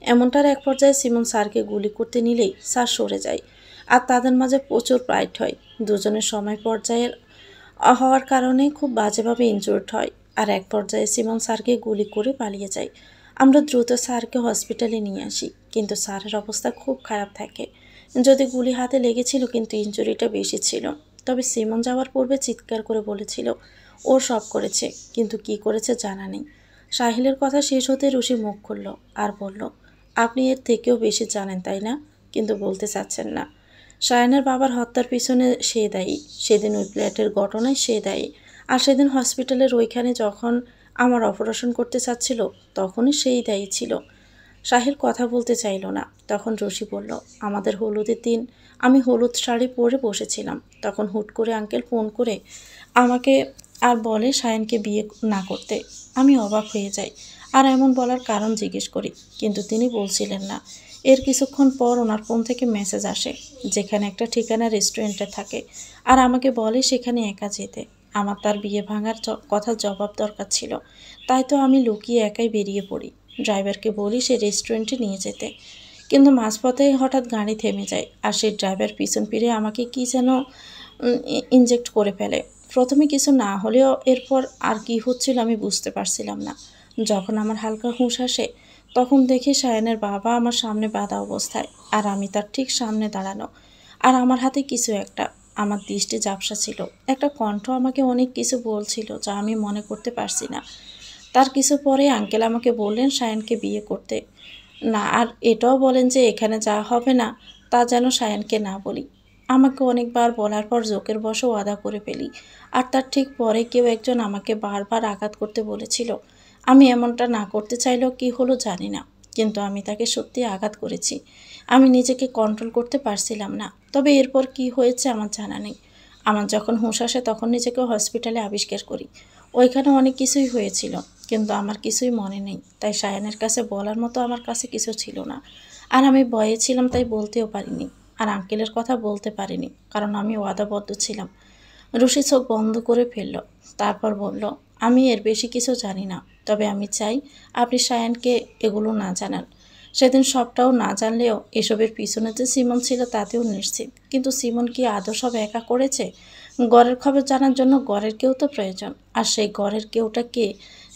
এমনটার এক পর্যায়ে সিমন স্যারকে গুলি করতে নিলেই স্যার সরে যায়, আর তাদের মাঝে প্রচুর ফাইট হয়। দুজনের সময় পর্যায়ের হওয়ার কারণে খুব বাজেভাবে ইনজুর্ড হয়, আর এক পর্যায়ে সিমন স্যারকে গুলি করে পালিয়ে যায়। আমরা দ্রুত স্যারকে হসপিটালে নিয়ে আসি, কিন্তু স্যারের অবস্থা খুব খারাপ থাকে। যদি গুলি হাতে লেগেছিল, কিন্তু ইনজুরিটা বেশি ছিল। তবে সিমন যাওয়ার পূর্বে চিৎকার করে বলেছিল ও সব করেছে, কিন্তু কি করেছে জানা নেই। সাহিলের কথা শেষ হতে রুশি মুখ খুলল আর বলল, আপনি এর থেকেও বেশি জানেন তাই না, কিন্তু বলতে চাচ্ছেন না। সায়ানের বাবার হত্যার পিছনে সে দায়ী। সেদিন ওই ফ্ল্যাটের ঘটনায় সে দায়ী। আর সেদিন হসপিটালের ওইখানে যখন আমার অপারেশন করতে চাচ্ছিল, তখনই সেই দায়ী ছিল। সাহিল কথা বলতে চাইল না। তখন রশি বলল, আমাদের হলুদের দিন আমি হলুদ শাড়ি পরে বসেছিলাম। তখন হুট করে আঙ্কেল ফোন করে আমাকে আর বলে সায়ানকে বিয়ে না করতে। আমি অবাক হয়ে যাই আর এমন বলার কারণ জিজ্ঞেস করি, কিন্তু তিনি বলছিলেন না। এর কিছুক্ষণ পর ওনার ফোন থেকে মেসেজ আসে, যেখানে একটা ঠিকানা রেস্টুরেন্টে থাকে, আর আমাকে বলে সেখানে একা যেতে। আমার তার বিয়ে ভাঙার কথার জবাব দরকার ছিল, তাই তো আমি লুকিয়ে একাই বেরিয়ে পড়ি। ড্রাইভারকে বলি সে রেস্টুরেন্টে নিয়ে যেতে, কিন্তু মাঝপথে হঠাৎ গাড়ি থেমে যায়, আর সেই ড্রাইভার পিছন ফিরে আমাকে কি যেন ইনজেক্ট করে ফেলে। প্রথমে কিছু না হলেও এরপর আর কি হচ্ছিল আমি বুঝতে পারছিলাম না। যখন আমার হালকা হুঁশ আসে, তখন দেখি সায়ানের বাবা আমার সামনে বাঁধা অবস্থায়, আর আমি তার ঠিক সামনে দাঁড়ানো, আর আমার হাতে কিছু একটা। আমার দৃষ্টি ঝাপসা ছিল। একটা কণ্ঠ আমাকে অনেক কিছু বলছিল, যা আমি মনে করতে পারছি না। তার কিছু পরে আঙ্কেল আমাকে বললেন সায়ানকে বিয়ে করতে না, আর এটাও বলেন যে এখানে যা হবে না তা যেন সায়ানকে না বলি। আমাকে অনেকবার বলার পর জোকের বশে ওয়াদা করে ফেলি, আর তার ঠিক পরে কেউ একজন আমাকে বারবার আঘাত করতে বলেছিল। আমি এমনটা না করতে চাইলেও কি হলো জানি না, কিন্তু আমি তাকে সত্যি আঘাত করেছি। আমি নিজেকে কন্ট্রোল করতে পারছিলাম না। তবে এরপর কি হয়েছে আমার জানা নেই। আমার যখন হুঁশ আসে তখন নিজেকে হসপিটালে আবিষ্কার করি। ওইখানে অনেক কিছুই হয়েছিল, কিন্তু আমার কিছুই মনে নেই। তাই সায়ানের কাছে বলার মতো আমার কাছে কিছু ছিল না, আর আমি ভয়ে ছিলাম তাই বলতেও পারিনি। আর আঙ্কেলের কথা বলতে পারিনি, কারণ আমি ওয়াদাবদ্ধ ছিলাম। রুশি চোখ বন্ধ করে ফেলল, তারপর বলল, আমি এর বেশি কিছু জানি না, তবে আমি চাই আপনি সায়ানকে এগুলো না জানান। সেদিন সবটাও না জানলেও এসবের পিছনে যে সিমন ছিল তাতেও নিশ্চিত। কিন্তু সিমন কি আদৌ সব একা করেছে? গড়ের খবর জানার জন্য গড়ের কেউ তো প্রয়োজন, আর সেই গড়ের কেউটা কে,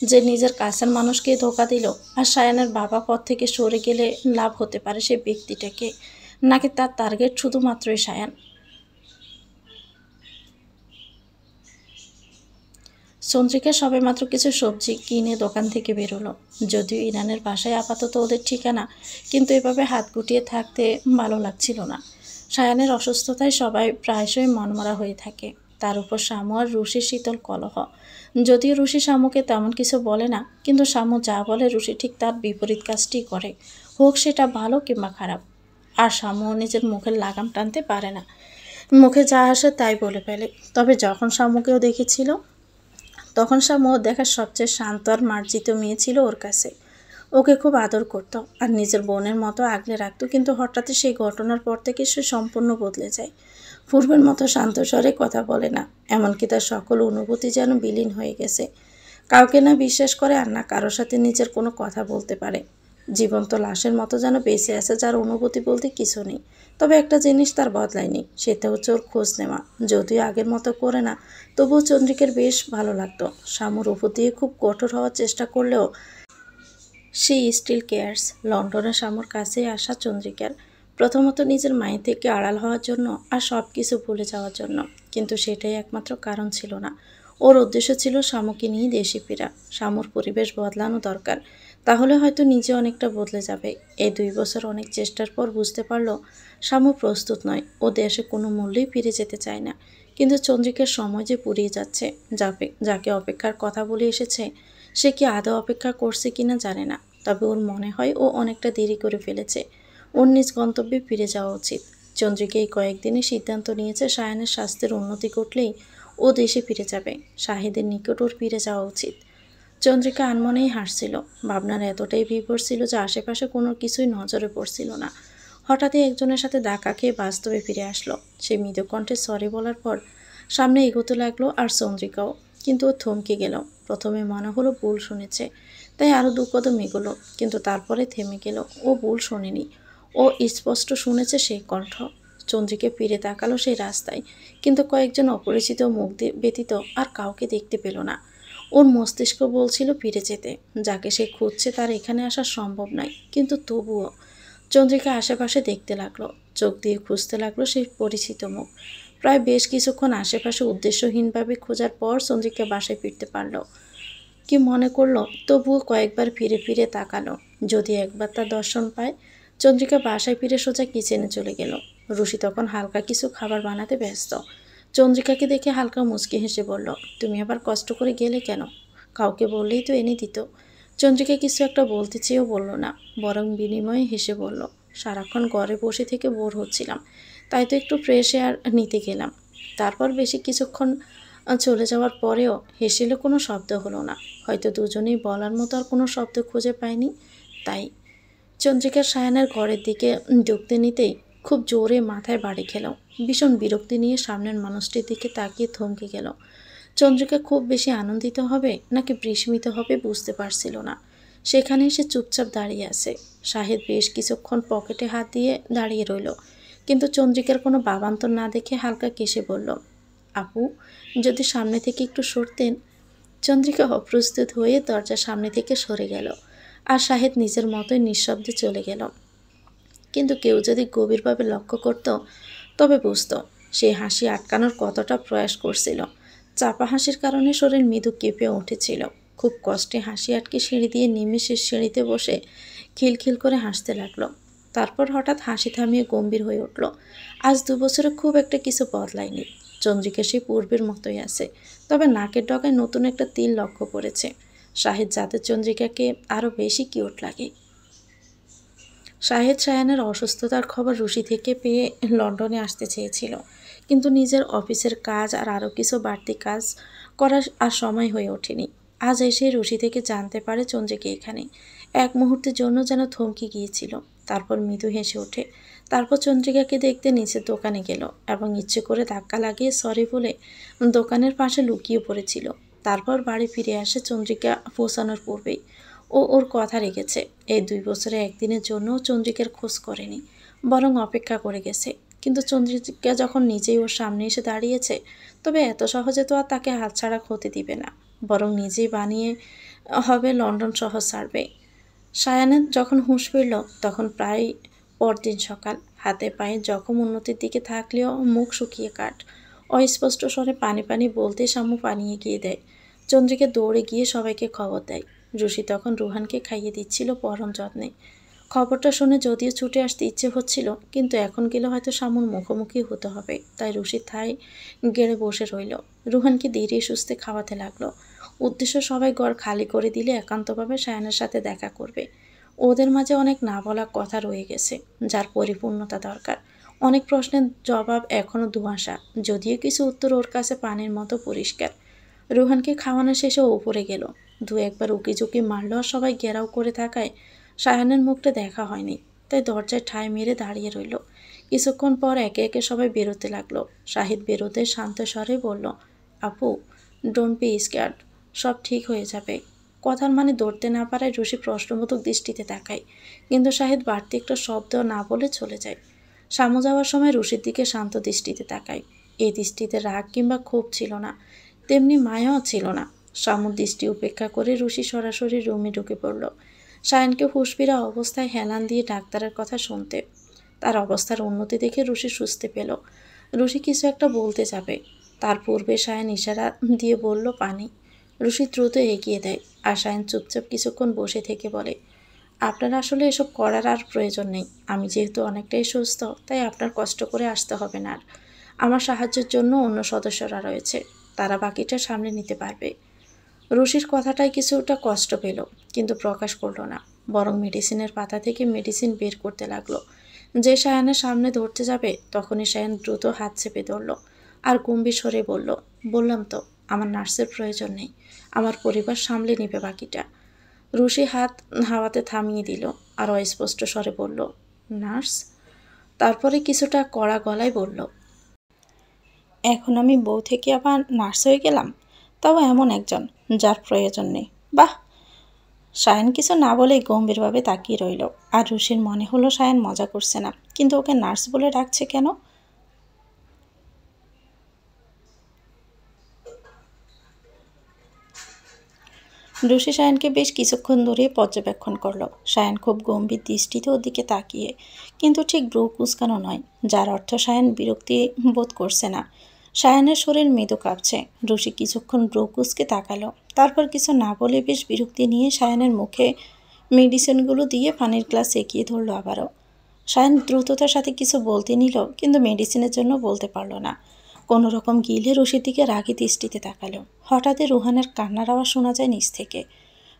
যে নিজের কাছের মানুষকে ধোকা দিল? আর সায়ানের বাবা পথ থেকে সরে গেলে লাভ হতে পারে সেই ব্যক্তিটাকে, নাকি তার টার্গেট শুধুমাত্রই সায়ান? চন্দ্রিকা সবেমাত্র কিছু সবজি কিনে দোকান থেকে বেরোলো। যদিও ইরানের বাসায় আপাতত ওদের ঠিকানা, কিন্তু এভাবে হাত গুটিয়ে থাকতে ভালো লাগছিল না। সায়ানের অসুস্থতায় সবাই প্রায়শই মনমরা হয়ে থাকে। তার উপর শামু আর রুশির শীতল কলহ। যদিও রুশি শামুকে তেমন কিছু বলে না, কিন্তু শামু যা বলে রুশি ঠিক তার বিপরীত কাজটি করে, হোক সেটা ভালো কিংবা খারাপ। আর শামুও নিজের মুখের লাগাম টানতে পারে না, মুখে যা আসে তাই বলে ফেলে। তবে যখন শামুকেও দেখেছিল, তখন শামু ওর দেখার সবচেয়ে শান্ত আর মার্জিত মেয়ে ছিল ওর কাছে। ওকে খুব আদর করত আর নিজের বোনের মতো আগলে রাখত। কিন্তু হঠাৎ সেই ঘটনার পর থেকে সে সম্পূর্ণ বদলে যায়। পূর্বের মতো শান্ত স্বরে কথা বলে না, এমনকি তার সকল অনুভূতি যেন বিলীন হয়ে গেছে। কাউকে না বিশ্বাস করে আর না কারোর সাথে নিজের কোনো কথা বলতে পারে। জীবন্ত লাশের মতো যেন বেঁচে আছে, যার অনুভূতি বলতে কিছু নেই। তবে একটা জিনিস তার বদলায়নি, সেটা হচ্ছে ওর খোঁজ নেওয়া। যদিও আগের মতো করে না, তবুও চন্দ্রিকের বেশ ভালো লাগতো। শামুর উপর দিয়ে খুব কঠোর হওয়ার চেষ্টা করলেও সে স্টিল কেয়ার্স। লন্ডনে শামুর কাছে আসা চন্দ্রিকার প্রথমত নিজের মায়ের থেকে আড়াল হওয়ার জন্য আর সব কিছু ভুলে যাওয়ার জন্য, কিন্তু সেটাই একমাত্র কারণ ছিল না। ওর উদ্দেশ্য ছিল শামুকে নিয়ে দেশে ফেরা। শামুর পরিবেশ বদলানো দরকার, তাহলে হয়তো নিজে অনেকটা বদলে যাবে। এই 2 বছর অনেক চেষ্টার পর বুঝতে পারলো শামু প্রস্তুত নয়। ও দেশে কোনো মূল্যেই ফিরে যেতে চায় না। কিন্তু চন্দ্রিকার সময় যে পুড়িয়ে যাচ্ছে, যাকে অপেক্ষার কথা বলে এসেছে, সে কি আদৌ অপেক্ষা করছে কিনা জানে না। তবে ওর মনে হয় ও অনেকটা দেরি করে ফেলেছে। ওর নিজ গন্তব্যে ফিরে যাওয়া উচিত। চন্দ্রিকা এই কয়েকদিনে সিদ্ধান্ত নিয়েছে সায়ানের স্বাস্থ্যের উন্নতি ঘটলেই ও দেশে ফিরে যাবে। শাহিদের নিকট ওর ফিরে যাওয়া উচিত। চন্দ্রিকা আনমনেই হাসছিল। ভাবনার এতটাই বিভোর ছিল যে আশেপাশে কোনো কিছুই নজরে পড়ছিল না। হঠাৎই একজনের সাথে ধাক্কা খেয়ে বাস্তবে ফিরে আসলো। সে মৃদু কণ্ঠে সরি বলার পর সামনে এগোতে লাগলো, আর চন্দ্রিকাও। কিন্তু ও থমকে গেল। প্রথমে মনে হলো ভুল শুনেছে, তাই আরও 2 কদম এগোলো। কিন্তু তারপরে থেমে গেল। ও ভুল শোনেনি, ও স্পষ্ট শুনেছে সেই কণ্ঠ। চন্দ্রিকা ফিরে তাকালো সেই রাস্তায়, কিন্তু কয়েকজন অপরিচিত মুখ ব্যতীত আর কাউকে দেখতে পেল না। ওর মস্তিষ্ক বলছিল ফিরে যেতে, যাকে সে খুঁজছে তার এখানে আসা সম্ভব নয়। কিন্তু তবুও চন্দ্রিকা আশেপাশে দেখতে লাগলো, চোখ দিয়ে খুঁজতে লাগলো সেই পরিচিত মুখ। প্রায় বেশ কিছুক্ষণ আশেপাশে উদ্দেশ্যহীনভাবে খোঁজার পর চন্দ্রিকা বাসায় ফিরতে পারল। কি মনে করলো, তবুও কয়েকবার ফিরে ফিরে তাকালো, যদি একবার তার দর্শন পায়। চন্দ্রিকা বাসায় ফিরে সোজা কিচেনে চলে গেল। রুশি তখন হালকা কিছু খাবার বানাতে ব্যস্ত। চন্দ্রিকাকে দেখে হালকা মুচকি হেসে বলল, তুমি আবার কষ্ট করে গেলে কেন? কাউকে বললেই তো এনে দিত। চন্দ্রিকা কিছু একটা বলতে চেয়েও বলল না, বরং বিনিময়ে হেসে বলল, সারাক্ষণ ঘরে বসে থেকে বোর হচ্ছিলাম, তাই তো একটু ফ্রেশ এয়ার নিতে গেলাম। তারপর বেশি কিছুক্ষণ চলে যাওয়ার পরেও হেসেলে কোনো শব্দ হলো না। হয়তো দুজনেই বলার মতো আর কোনো শব্দ খুঁজে পায়নি, তাই। চন্দ্রিকা সায়ানের ঘরের দিকে ঢুকতে নিতেই খুব জোরে মাথায় বাড়ি খেল। ভীষণ বিরক্তি নিয়ে সামনের মানুষটির দিকে তাকিয়ে থমকে গেল। চন্দ্রিকা খুব বেশি আনন্দিত হবে নাকি বিস্মিত হবে বুঝতে পারছিল না। সেখানে সে চুপচাপ দাঁড়িয়ে আছে। শাহেদ বেশ কিছুক্ষণ পকেটে হাত দিয়ে দাঁড়িয়ে রইল, কিন্তু চন্দ্রিকার কোনো ভাবান্তর না দেখে হালকা কেসে বলল, আপু, যদি সামনে থেকে একটু সরতেন। চন্দ্রিকা অপ্রস্তুত হয়ে দরজার সামনে থেকে সরে গেল, আর শাহেদ নিজের মতোই নিঃশব্দে চলে গেল। কিন্তু কেউ যদি গভীরভাবে লক্ষ্য করত, তবে বুঝত সেই হাসি আটকানোর কতটা প্রয়াস করছিল। চাপা হাসির কারণে শরীর মৃদু কেঁপে উঠেছিল। খুব কষ্টে হাসি আটকে সিঁড়ি দিয়ে নেমে সে সিঁড়িতে বসে খিলখিল করে হাসতে লাগলো। তারপর হঠাৎ হাসি থামিয়ে গম্ভীর হয়ে উঠল। আজ 2 বছরে খুব একটা কিছু বদলায়নি। চন্দ্রিকা সে পূর্বের মতোই আছে, তবে নাকের ডগায় নতুন একটা তিল লক্ষ্য করেছে। শাহেদ যাতে চন্দ্রিকাকে আরও বেশি কিউট লাগে। শাহেদ সায়ানের অসুস্থতার খবর রুশি থেকে পেয়ে লন্ডনে আসতে চেয়েছিল, কিন্তু নিজের অফিসের কাজ আর আরও কিছু বাড়তি কাজ করার আর সময় হয়ে ওঠেনি। আজ এসে রুশি থেকে জানতে পারে চন্দ্রিকা এখানে। এক মুহূর্তের জন্য যেন থমকে গিয়েছিল, তারপর মৃদু হেসে ওঠে। তারপর চন্দ্রিকাকে দেখতে নিচের দোকানে গেল এবং ইচ্ছে করে ধাক্কা লাগিয়ে সরি বলে দোকানের পাশে লুকিয়ে পড়েছিল। তারপর বাড়ি ফিরে আসে চন্দ্রিকা পৌঁছানোর পূর্বেই। ও ওর কথা রেখেছে। এই 2 বছরে একদিনের জন্যও চন্দ্রিকার খোঁজ করেনি, বরং অপেক্ষা করে গেছে। কিন্তু চন্দ্রিকা যখন নিজেই ওর সামনে এসে দাঁড়িয়েছে, তবে এত সহজে তো আর তাকে হাতছাড়া হতে দিবে না, বরং নিজেই বানিয়ে হবে লন্ডন শহর ছাড়বে। সায়ানের যখন হুঁশ ফিরল, তখন প্রায় পরদিন সকাল। হাতে পায়ে জখম উন্নতির দিকে থাকলেও মুখ শুকিয়ে কাঠ। অস্পষ্ট স্বরে পানি পানি বলতে শামু পানি এগিয়ে দেয়। চন্দ্রিকা দৌড়ে গিয়ে সবাইকে খবর দেয়। রুশি তখন রুহানকে খাইয়ে দিচ্ছিল পরম যত্নে। খবরটা শুনে যদিও ছুটে আসতে ইচ্ছে হচ্ছিল, কিন্তু এখন গেলে হয়তো শামুর মুখোমুখি হতে হবে, তাই রুশি থাই গেড়ে বসে রইল। রুহানকে ধীরে সুস্থে খাওয়াতে লাগলো। উদ্দেশ্য সবাই ঘর খালি করে দিলে একান্তভাবে সায়ানের সাথে দেখা করবে। ওদের মাঝে অনেক না বলা কথা রয়ে গেছে, যার পরিপূর্ণতা দরকার। অনেক প্রশ্নের জবাব এখনও ধোঁয়াশা, যদিও কিছু উত্তর ওর কাছে পানির মতো পরিষ্কার। রুহানকে খাওয়ানো শেষে উপরে গেল। দু একবার উকিঝুঁকি মারল আর সবাই ঘেরাও করে থাকায় সায়ানের মুখটা দেখা হয়নি, তাই দরজায় ঠায় মেরে দাঁড়িয়ে রইল। কিছুক্ষণ পর একে একে সবাই বেরোতে লাগলো। শাহিদ বেরোতে শান্ত স্বরে বলল, আপু, ডোন্ট বি স্ক্যার্ড, সব ঠিক হয়ে যাবে। কথার মানে ধরতে না পারায় রুশি প্রশ্নবোধক দৃষ্টিতে তাকায়, কিন্তু শাহিদ বাড়তি একটা শব্দ না বলে চলে যায়। সামু যাওয়ার সময় রুশির দিকে শান্ত দৃষ্টিতে তাকায়। এই দৃষ্টিতে রাগ কিংবা ক্ষোভ ছিল না, তেমনি মায়াও ছিল না। সামুর দৃষ্টি উপেক্ষা করে রুশি সরাসরি রুমে ঢুকে পড়ল। সায়নকে হুঁশ ফেরা অবস্থায় হেলান দিয়ে ডাক্তারের কথা শুনতে। তার অবস্থার উন্নতি দেখে রুশি সুস্থে পেল। রুশি কিছু একটা বলতে যাবে, তার পূর্বে সায়ন ইশারা দিয়ে বলল, পানি। রুশি দ্রুত এগিয়ে দেয়, আর সায়ন চুপচাপ কিছুক্ষণ বসে থেকে বলে, আপনার আসলে এসব করার আর প্রয়োজন নেই। আমি যেহেতু অনেকটাই সুস্থ, তাই আপনার কষ্ট করে আসতে হবে না আর। আমার সাহায্যের জন্য অন্য সদস্যরা রয়েছে, তারা বাকিটা সামলে নিতে পারবে। রুশির কথাটায় কিছুটা কষ্ট পেল, কিন্তু প্রকাশ করল না, বরং মেডিসিনের পাতা থেকে মেডিসিন বের করতে লাগলো। যে সায়ানের সামনে ধরতে যাবে, তখনই সায়ান দ্রুত হাত চেপে ধরল আর গম্ভীর স্বরে বলল, বললাম তো, আমার নার্সের প্রয়োজন নেই, আমার পরিবার সামলে নেবে বাকিটা। রুশি হাত হাওয়াতে থামিয়ে দিল আর অস্পষ্ট স্বরে বলল, নার্স। তারপরে কিছুটা কড়া গলায় বলল, এখন আমি বউ থেকে আবার নার্স হয়ে গেলাম, তাও এমন একজন যার প্রয়োজন নেই। বাহ। সায়ন কিছু না বলেই গম্ভীরভাবে তাকিয়ে রইল, আর রুশির মনে হলো সায়ন মজা করছে না, কিন্তু ওকে নার্স বলে ডাকছে কেন। রুশি সায়নকে বেশ কিছুক্ষণ ধরে পর্যবেক্ষণ করলো। সায়ন খুব গম্ভীর দৃষ্টিতে ওর দিকে তাকিয়ে, কিন্তু ঠিক ব্রু কুঁচকানো নয়, যার অর্থ সায়ন বিরক্তি বোধ করছে না। সায়নের শরীর মৃদু কাঁপছে। রুশি কিছুক্ষণ ব্রু কুঁচকে তাকালো, তারপর কিছু না বলে বেশ বিরক্তি নিয়ে সায়নের মুখে মেডিসিনগুলো দিয়ে পানির গ্লাস এগিয়ে ধরলো আবারও। সায়ন দ্রুততার সাথে কিছু বলতে নিল, কিন্তু মেডিসিনের জন্য বলতে পারল না। কোনো রকম গিলে রুশির দিকে রাগী দৃষ্টিতে তাকালো। হঠাৎই রুহানের কান্নার আওয়াজ শোনা যায় নিচ থেকে।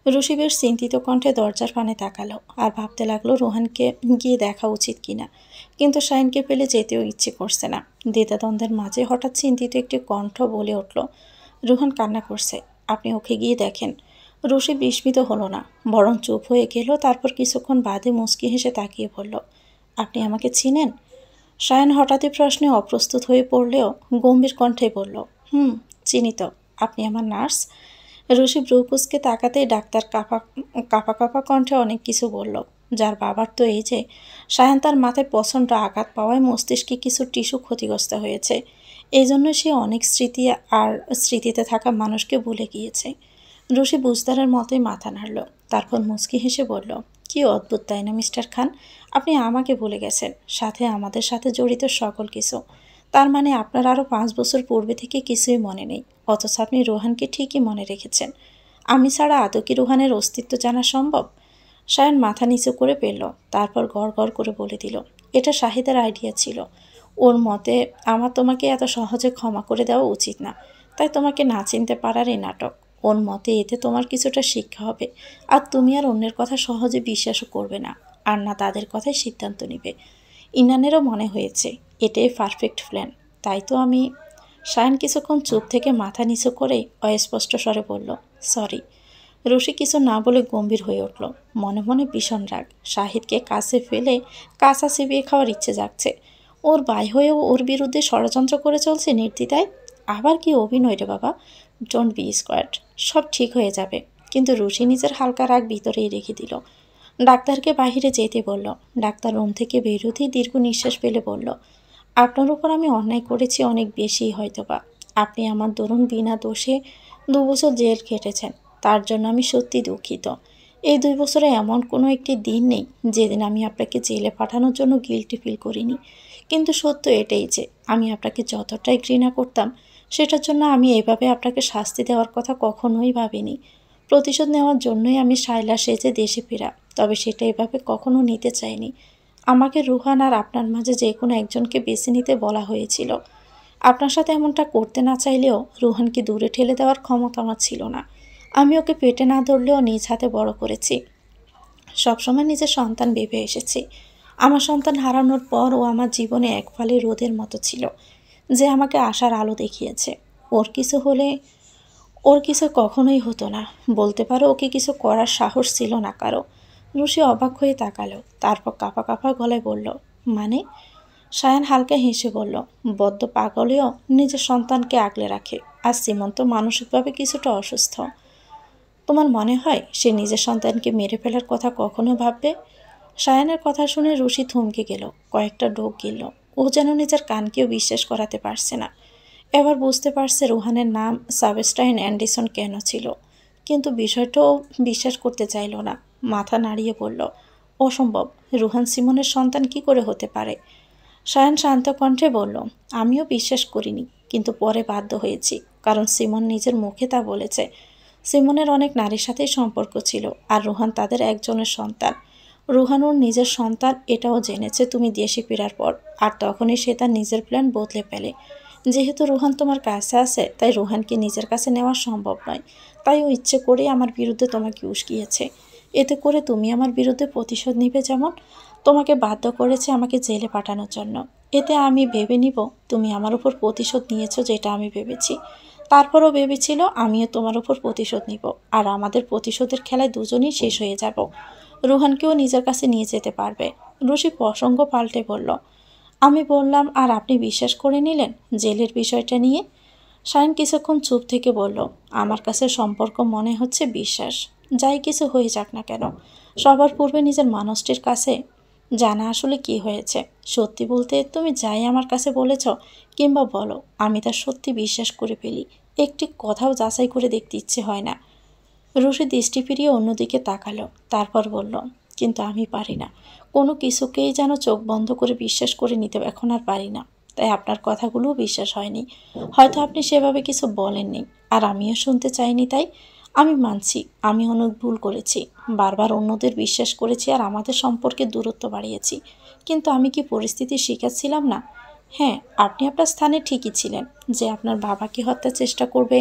রুশি বেশ চিন্তিত কণ্ঠে দরজার পানে তাকালো আর ভাবতে লাগলো রুহানকে গিয়ে দেখা উচিত কিনা, কিন্তু শাইনকে পেলে যেতেও ইচ্ছে করছে না। দ্বিধাদ্বন্দ্বের মাঝে হঠাৎ চিন্তিত একটি কণ্ঠ বলে উঠল, রুহান কান্না করছে, আপনি ওকে গিয়ে দেখেন। রুশি বিস্মিত হলো না, বরং চুপ হয়ে গেল। তারপর কিছুক্ষণ বাদে মুচকি হেসে তাকিয়ে বলল, আপনি আমাকে চিনেন? সায়ন হঠাৎই প্রশ্নে অপ্রস্তুত হয়ে পড়লেও গম্ভীর কণ্ঠে বলল, চিনি তো, আপনি আমার নার্স। রুশি ব্রুকুসকে তাকাতেই ডাক্তার কাঁপা কাঁপা কাঁপা কণ্ঠে অনেক কিছু বলল, যার বাবার তো এই যে সায়ন তার মাথায় প্রচণ্ড আঘাত পাওয়ায় মস্তিষ্কে কিছু টিস্যু ক্ষতিগ্রস্ত হয়েছে, এই জন্য সে অনেক স্মৃতি আর স্মৃতিতে থাকা মানুষকে ভুলে গিয়েছে। রুশি বুঝদারের মতোই মাথা নাড়ল, তারপর মুচকি হেসে বলল, কি অদ্ভুত তাই না মিস্টার খান, আপনি আমাকে ভুলে গেছেন, সাথে আমাদের সাথে জড়িত সকল কিছু। তার মানে আপনার আরও 5 বছর পূর্বে থেকে কিছুই মনে নেই, অথচ আপনি রোহানকে ঠিকই মনে রেখেছেন। আমি ছাড়া আদৌ কি রোহানের অস্তিত্ব জানা সম্ভব? সায়ন মাথা নিচু করে পেল, তারপর গড় গড় করে বলে দিল, এটা শাহিদের আইডিয়া ছিল। ওর মতে আমার তোমাকে এত সহজে ক্ষমা করে দেওয়া উচিত না, তাই তোমাকে না চিনতে পারার এই নাটক। ওর মতে এতে তোমার কিছুটা শিক্ষা হবে, আর তুমি আর অন্যের কথা সহজে বিশ্বাসও করবে না, আর না তাদের কথায় সিদ্ধান্ত নিবে। ইনানেরও মনে হয়েছে এটাই পারফেক্ট প্ল্যান, তাই তো আমি। সায়ন কিছুক্ষণ চুপ থেকে মাথা নিচু করেই অস্পষ্ট স্বরে বলল, সরি। রুশি কিছু না বলে গম্ভীর হয়ে উঠল, মনে মনে ভীষণ রাগ। শাহিদকে কাছে ফেলে কাঁচা চিবিয়ে খাওয়ার ইচ্ছে জাগছে। ওর ভাই হয়েও ওর বিরুদ্ধে ষড়যন্ত্র করে চলছে নির্দ্বিধায়। আবার কি অভিনয় রে বাবা, ডোন্ট বি স্কোয়াড, সব ঠিক হয়ে যাবে। কিন্তু রুশি নিজের হালকা রাগ ভিতরেই রেখে দিল। ডাক্তারকে বাহিরে যেতে বলল। ডাক্তার রুম থেকে বেরোতেই দীর্ঘ নিঃশ্বাস ফেলে বলল, আপনার উপর আমি অন্যায় করেছি অনেক বেশি হয়তোবা। আপনি আমার দরুন বিনা দোষে 2 বছর জেল খেটেছেন, তার জন্য আমি সত্যি দুঃখিত। এই 2 বছরে এমন কোনো একটি দিন নেই যেদিন আমি আপনাকে জেলে পাঠানোর জন্য গিল্টি ফিল করিনি। কিন্তু সত্য এটাই যে আমি আপনাকে যতটাই ঘৃণা করতাম, সেটার জন্য আমি এভাবে আপনাকে শাস্তি দেওয়ার কথা কখনোই ভাবিনি। প্রতিশোধ নেওয়ার জন্যই আমি শায়লা সেজে দেশে ফেরা, তবে সেটা এভাবে কখনো নিতে চাইনি। আমাকে রুহান আর আপনার মাঝে যে কোনো একজনকে বেছে নিতে বলা হয়েছিল। আপনার সাথে এমনটা করতে না চাইলেও রুহানকে দূরে ঠেলে দেওয়ার ক্ষমতা আমার ছিল না। আমি ওকে পেটে না ধরলেও নিজ হাতে বড় করেছি, সবসময় নিজের সন্তান ভেবে এসেছি। আমার সন্তান হারানোর পর ও আমার জীবনে এক ফালি রোদের মতো ছিল, যে আমাকে আশার আলো দেখিয়েছে। ওর কিছু হলে ওর কিছু কখনোই হতো না, বলতে পারো ওকে কিছু করার সাহস ছিল না কারো। রুশি অবাক হয়ে তাকালো, তারপর কাঁপা কাঁপা গলায় বলল, মানে? সায়ান হালকা হেসে বলল, বদ্ধ পাগলেও নিজের সন্তানকে আগলে রাখে, আর সীমন্ত মানসিকভাবে কিছুটা অসুস্থ। তোমার মনে হয় সে নিজের সন্তানকে মেরে ফেলার কথা কখনো ভাববে? সায়ানের কথা শুনে রুশি থমকে গেল, কয়েকটা ঢোক গিলল। ও যেন নিজের কানকেও বিশ্বাস করাতে পারছে না। এবার বুঝতে পারছে রুহানের নাম সাবেস্টাইন অ্যান্ডিসন কেন ছিল, কিন্তু বিষয়টাও বিশ্বাস করতে চাইল না। মাথা নাড়িয়ে বলল, অসম্ভব, রুহান সিমনের সন্তান কি করে হতে পারে? সায়ান শান্ত কণ্ঠে বলল, আমিও বিশ্বাস করিনি, কিন্তু পরে বাধ্য হয়েছি, কারণ সিমন নিজের মুখে তা বলেছে। সিমনের অনেক নারীর সাথেই সম্পর্ক ছিল, আর রুহান তাদের একজনের সন্তান। রুহান ওর নিজের সন্তান এটাও জেনেছে তুমি দেশে ফেরার পর, আর তখনই সে তার নিজের প্ল্যান বদলে ফেলে। যেহেতু রুহান তোমার কাছে আছে, তাই রুহানকে নিজের কাছে নেওয়া সম্ভব নয়। তাই ও ইচ্ছে করে আমার বিরুদ্ধে তোমাকে উস্কিয়েছে। এতে করে তুমি আমার বিরুদ্ধে প্রতিশোধ নিবে, যেমন তোমাকে বাধ্য করেছে আমাকে জেলে পাঠানোর জন্য। এতে আমি ভেবে নিব তুমি আমার উপর প্রতিশোধ নিয়েছো, যেটা আমি ভেবেছি। তারপরও ভেবেছিল আমিও তোমার উপর প্রতিশোধ নিব, আর আমাদের প্রতিশোধের খেলায় দুজনেই শেষ হয়ে যাব। রুহানকেও নিজের কাছে নিয়ে যেতে পারবে। রুশি প্রসঙ্গ পাল্টে বলল, আমি বললাম আর আপনি বিশ্বাস করে নিলেন জেলের বিষয়টা নিয়ে? শায়ন কিছুক্ষণ চুপ থেকে বলল, আমার কাছে সম্পর্ক মনে হচ্ছে বিশ্বাস। যাই কিছু হয়ে যাক না কেন, সবার পূর্বে নিজের মানুষটির কাছে জানা আসলে কি হয়েছে। সত্যি বলতে তুমি যাই আমার কাছে বলেছ কিংবা বলো, আমি তা সত্যি বিশ্বাস করে ফেলি। একটি কথাও যাচাই করে দেখতে ইচ্ছে হয় না। রুশি দৃষ্টি ফিরিয়ে অন্যদিকে তাকালো, তারপর বলল, কিন্তু আমি পারি না। কোনো কিছুকেই যেন চোখ বন্ধ করে বিশ্বাস করে নিতে এখন আর পারি না। তাই আপনার কথাগুলোও বিশ্বাস হয়নি। হয়তো আপনি সেভাবে কিছু বলেননি, আর আমিও শুনতে চাইনি। তাই আমি মানছি আমি অনেক ভুল করেছি, বারবার অন্যদের বিশ্বাস করেছি আর আমাদের সম্পর্কে দূরত্ব বাড়িয়েছি। কিন্তু আমি কি পরিস্থিতির শিকার ছিলাম না? হ্যাঁ, আপনি আপনার স্থানে ঠিকই ছিলেন। যে আপনার বাবাকে হত্যার চেষ্টা করবে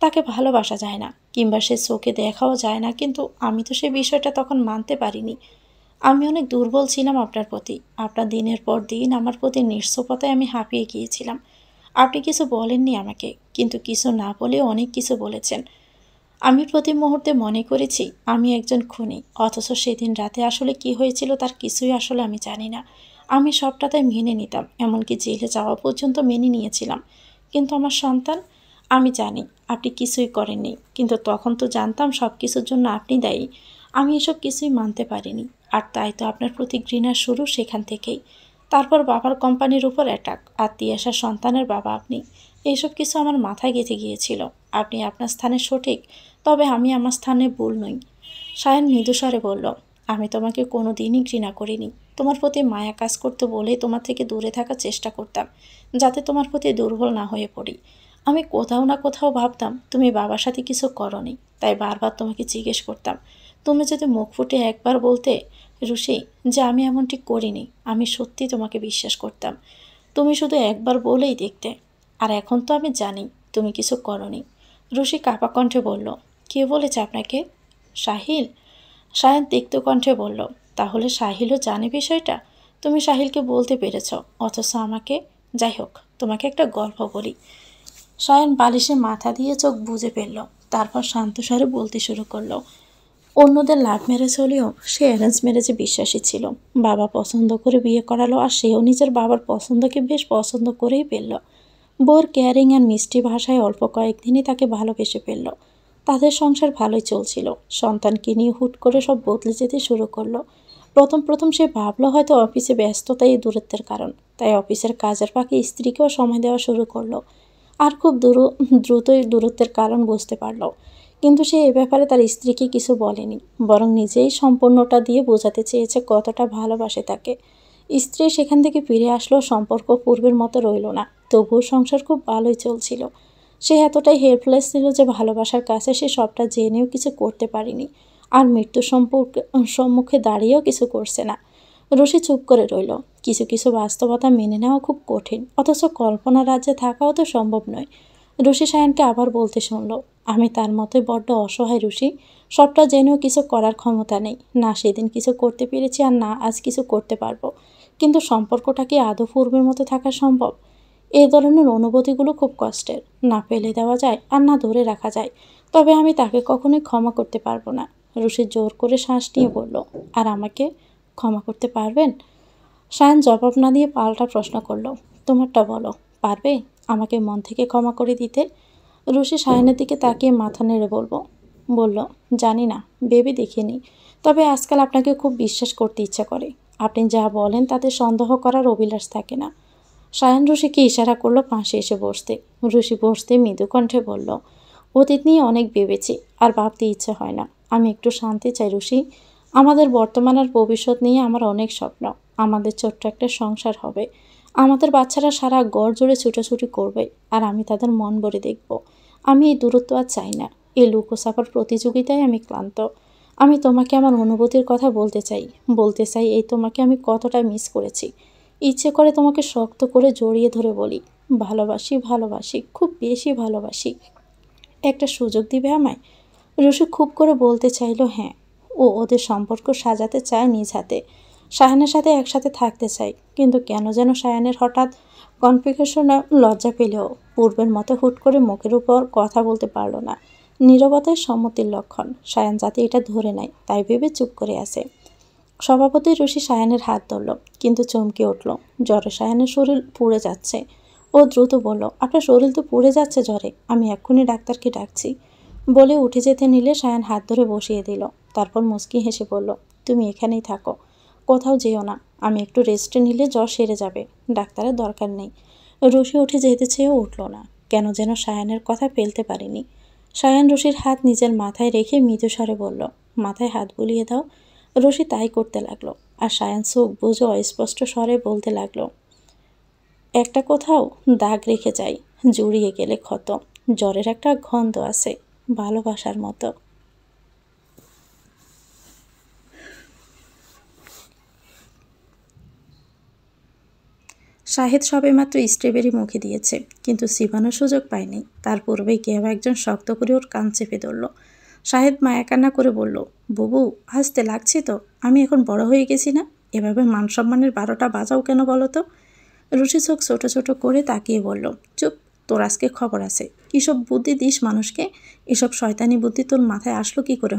তাকে ভালোবাসা যায় না, কিংবা সে চোখে দেখাও যায় না, কিন্তু আমি তো সেই বিষয়টা তখন মানতে পারিনি। আমি অনেক দুর্বল ছিলাম আপনার প্রতি। আপনার দিনের পর দিন আমার প্রতি নিঃস্বপতায় আমি হাঁপিয়ে গিয়েছিলাম। আপনি কিছু বলেননি আমাকে, কিন্তু কিছু না বলেও অনেক কিছু বলেছেন। আমি প্রতি মুহূর্তে মনে করেছি আমি একজন খুনি, অথচ সেদিন রাতে আসলে কি হয়েছিল তার কিছুই আসলে আমি জানি না। আমি সবটা তাই মেনে নিতাম, এমনকি জেলে যাওয়া পর্যন্ত মেনে নিয়েছিলাম। কিন্তু আমার সন্তান, আমি জানি আপনি কিছুই করেননি, কিন্তু তখন তো জানতাম সব কিছুর জন্য আপনি দায়ী। আমি এসব কিছুই মানতে পারিনি, আর তাই তো আপনার প্রতি ঘৃণার শুরু সেখান থেকেই। তারপর বাবার কোম্পানির উপর অ্যাটাক, আর তিয়াশার সন্তানের বাবা আপনি। এইসব কিছু আমার মাথায় গেঁথে গিয়েছিল। আপনি আপনার স্থানে সঠিক, তবে আমি আমার স্থানে ভুল নই। সায়ন মৃদুস্বরে বলল, আমি তোমাকে কোনো দিনই ঘৃণা করিনি। তোমার প্রতি মায়া কাজ করতে বলেই তোমার থেকে দূরে থাকার চেষ্টা করতাম, যাতে তোমার প্রতি দুর্বল না হয়ে পড়ি। আমি কোথাও না কোথাও ভাবতাম তুমি বাবার সাথে কিছু করনি, তাই বারবার তোমাকে জিজ্ঞেস করতাম। তুমি যদি মুখ ফুটে একবার বলতে, রুশি, যে আমি এমনটি করিনি, আমি সত্যি তোমাকে বিশ্বাস করতাম। তুমি শুধু একবার বলেই দেখতে। আর এখন তো আমি জানি তুমি কিছু করনি। রুশি কাঁপা কণ্ঠে বলল, কে বলেছে আপনাকে? সাহিল। সায়ন তিক্ত কণ্ঠে বলল, তাহলে সাহিলও জানে বিষয়টা? তুমি সাহিলকে বলতে পেরেছ, অথচ আমাকে? যাই হোক, তোমাকে একটা গল্প বলি। সায়ন বালিশে মাথা দিয়ে চোখ বুজে ফেলল, তারপর শান্ত স্বরে বলতে শুরু করলো। অন্যদের লাভ ম্যারেজ হলেও সে অ্যারেঞ্জ ম্যারেজে বিশ্বাসী ছিল। বাবা পছন্দ করে বিয়ে করালো, আর সেও নিজের বাবার পছন্দকে বেশ পছন্দ করেই ফেলল। বউর কেয়ারিং আর মিষ্টি ভাষায় অল্প কয়েকদিনই তাকে ভালোবেসে ফেলল। তাদের সংসার ভালোই চলছিল। সন্তানকে নিয়ে হুট করে সব বদলে যেতে শুরু করলো। প্রথম প্রথম সে ভাবলো হয়তো অফিসে ব্যস্ততাই এই দূরত্বের কারণ, তাই অফিসের কাজের ফাঁকে স্ত্রীকেও সময় দেওয়া শুরু করলো। আর খুব দ্রুতই দূরত্বের কারণ বুঝতে পারল। কিন্তু সে এ ব্যাপারে তার স্ত্রীকে কিছু বলেনি, বরং নিজেই সম্পূর্ণটা দিয়ে বোঝাতে চেয়েছে কতটা ভালোবাসে তাকে। স্ত্রী সেখান থেকে ফিরে আসলো, সম্পর্ক পূর্বের মতো রইল না, তবুও সংসার খুব ভালোই চলছিল। সে এতটাই হেল্পলেস ছিল যে ভালোবাসার কাছে সে সবটা জেনেও কিছু করতে পারেনি, আর মৃত্যু সম্মুখে দাঁড়িয়েও কিছু করছে না। রুষি চুপ করে রইল। কিছু কিছু বাস্তবতা মেনে নেওয়া খুব কঠিন, অথচ কল্পনা রাজ্যে থাকাও তো সম্ভব নয়। রুষি সায়নকে আবার বলতে শুনল, আমি তার মতোই বড্ড অসহায় রুষি। সবটা জেনেও কিছু করার ক্ষমতা নেই। না সেদিন কিছু করতে পেরেছি, আর না আজ কিছু করতে পারবো। কিন্তু সম্পর্কটা কি আদৌ পূর্বের মতো থাকা সম্ভব? এই ধরনের অনুভূতিগুলো খুব কষ্টের। না ফেলে দেওয়া যায় আর না ধরে রাখা যায়। তবে আমি তাকে কখনোই ক্ষমা করতে পারবো না। রুষি জোর করে শ্বাস নিয়ে বলল, আর আমাকে ক্ষমা করতে পারবেন? সায়ন জবাব না দিয়ে পাল্টা প্রশ্ন করল, তোমারটা বলো, পারবে আমাকে মন থেকে ক্ষমা করে দিতে? রুষি সায়নের দিকে তাকিয়ে মাথা নেড়ে বলল, জানি না, ভেবে দেখিনি। তবে আজকাল আপনাকে খুব বিশ্বাস করতে ইচ্ছা করে। আপনি যা বলেন তাতে সন্দেহ করার অভিলাষ থাকে না। সায়ন রুষিকে ইশারা করলো পাশে এসে বসতে। রুষি বসতে মৃদু কণ্ঠে বলল, অতীত নিয়ে অনেক ভেবেছি, আর ভাবতে ইচ্ছে হয় না। আমি একটু শান্তি চাই রুষি। আমাদের বর্তমান আর ভবিষ্যৎ নিয়ে আমার অনেক স্বপ্ন। আমাদের ছোট্ট একটা সংসার হবে। আমাদের বাচ্চারা সারা ঘর জুড়ে ছুটোছুটি করবে, আর আমি তাদের মন ভরে দেখব। আমি এই দূরত্ব আর চাই না। এই লুকোচাপার প্রতিযোগিতায় আমি ক্লান্ত। আমি তোমাকে আমার অনুভূতির কথা বলতে চাই এই তোমাকে আমি কতটা মিস করেছি। ইচ্ছে করে তোমাকে শক্ত করে জড়িয়ে ধরে বলি, ভালোবাসি, ভালোবাসি, খুব বেশি ভালোবাসি। একটা সুযোগ দিবে আমায়? রুষি খুব করে বলতে চাইল হ্যাঁ। ও ওদের সম্পর্ক সাজাতে চায় নিজ হাতে। সায়ানের সাথে একসাথে থাকতে চায়। কিন্তু কেন যেন সায়ানের হঠাৎ কনফিউশনে লজ্জা পেলেও পূর্বের মতো হুট করে মুখের উপর কথা বলতে পারল না। নীরবতাই সম্মতির লক্ষণ। সায়ান যাতে এটা ধরে নেয় তাই ভেবে চুপ করে আছে। স্বভাবতই রুষি সায়ানের হাত ধরল, কিন্তু চমকে উঠল। জ্বরে সায়ানের শরীর পুড়ে যাচ্ছে। ও দ্রুত বলল, আপনার শরীর তো পুড়ে যাচ্ছে জ্বরে, আমি এক্ষুনি ডাক্তারকে ডাকছি। বলে উঠে যেতে নিলে সায়ান হাত ধরে বসিয়ে দিল। তারপর মুচকি হেসে বলল, তুমি এখানেই থাকো, কোথাও যেও না। আমি একটু রেস্ট নিলে জ্বর সেরে যাবে, ডাক্তারের দরকার নেই। রুষি উঠে যেতে চেয়েও উঠল না। কেন যেন সায়ানের কথা ফেলতে পারেনি। সায়ান রুষির হাত নিজের মাথায় রেখে মৃদু স্বরে বলল, মাথায় হাত বুলিয়ে দাও। রুষি তাই করতে লাগলো, আর সায়ান চোখ বুঝে অস্পষ্ট স্বরে বলতে লাগলো, একটা কোথাও দাগ রেখে যাই, জড়িয়ে গেলে ক্ষত। জ্বরের একটা গন্ধ আছে, ভালোবাসার মতো। শাহেদ সবেমাত্র স্ট্রবেরি মুখে দিয়েছে, কিন্তু চিবানোর সুযোগ পায়নি। তার পূর্বেই কেউ একজন শক্ত করে ওর কান চেপে ধরল। শাহেদ মায়া কান্না করে বলল, বুবু, হাসতে লাগছে তো? আমি এখন বড় হয়ে গেছি না? এভাবে মান সম্মানের 12টা বাজাও কেন বলো তো? রুচি চোখ ছোট ছোট করে তাকিয়ে বলল, চুপ, তোর আজকে খবর আছে। কিসব বুদ্ধি দিস মানুষকে? এসব শয়তানি বুদ্ধি তোর মাথায় আসলো কি করে?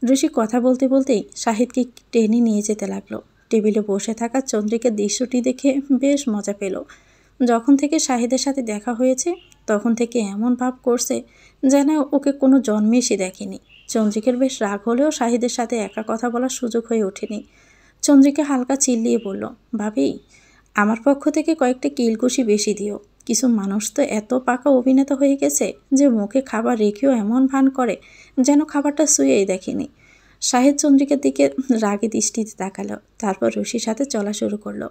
ঋষি কথা বলতে বলতেই শাহিদকে টেনে নিয়ে যেতে লাগলো। টেবিলে বসে থাকা চন্দ্রিকার দৃশ্যটি দেখে বেশ মজা পেল। যখন থেকে শাহিদের সাথে দেখা হয়েছে তখন থেকে এমন ভাব করছে যেন ওকে কোনো জন্মে সে দেখেনি। চন্দ্রিকার বেশ রাগ হলেও শাহিদের সাথে একা কথা বলার সুযোগ হয়ে ওঠেনি। চন্দ্রিকা হালকা চিল্লিয়ে বলল, ভাবি, আমার পক্ষ থেকে কয়েকটা কিলকুশি বেশি দিও। কিছু মানুষ তো এত পাকা অভিনেতা হয়ে গেছে যে মুখে খাবার রেখেও এমন ভান করে যেন খাবারটা ছুঁয়েই দেখেনি। শাহেদ চন্দ্রিকার দিকে রাগে দৃষ্টিতে তাকালো, তারপর রুষির সাথে চলা শুরু করলো।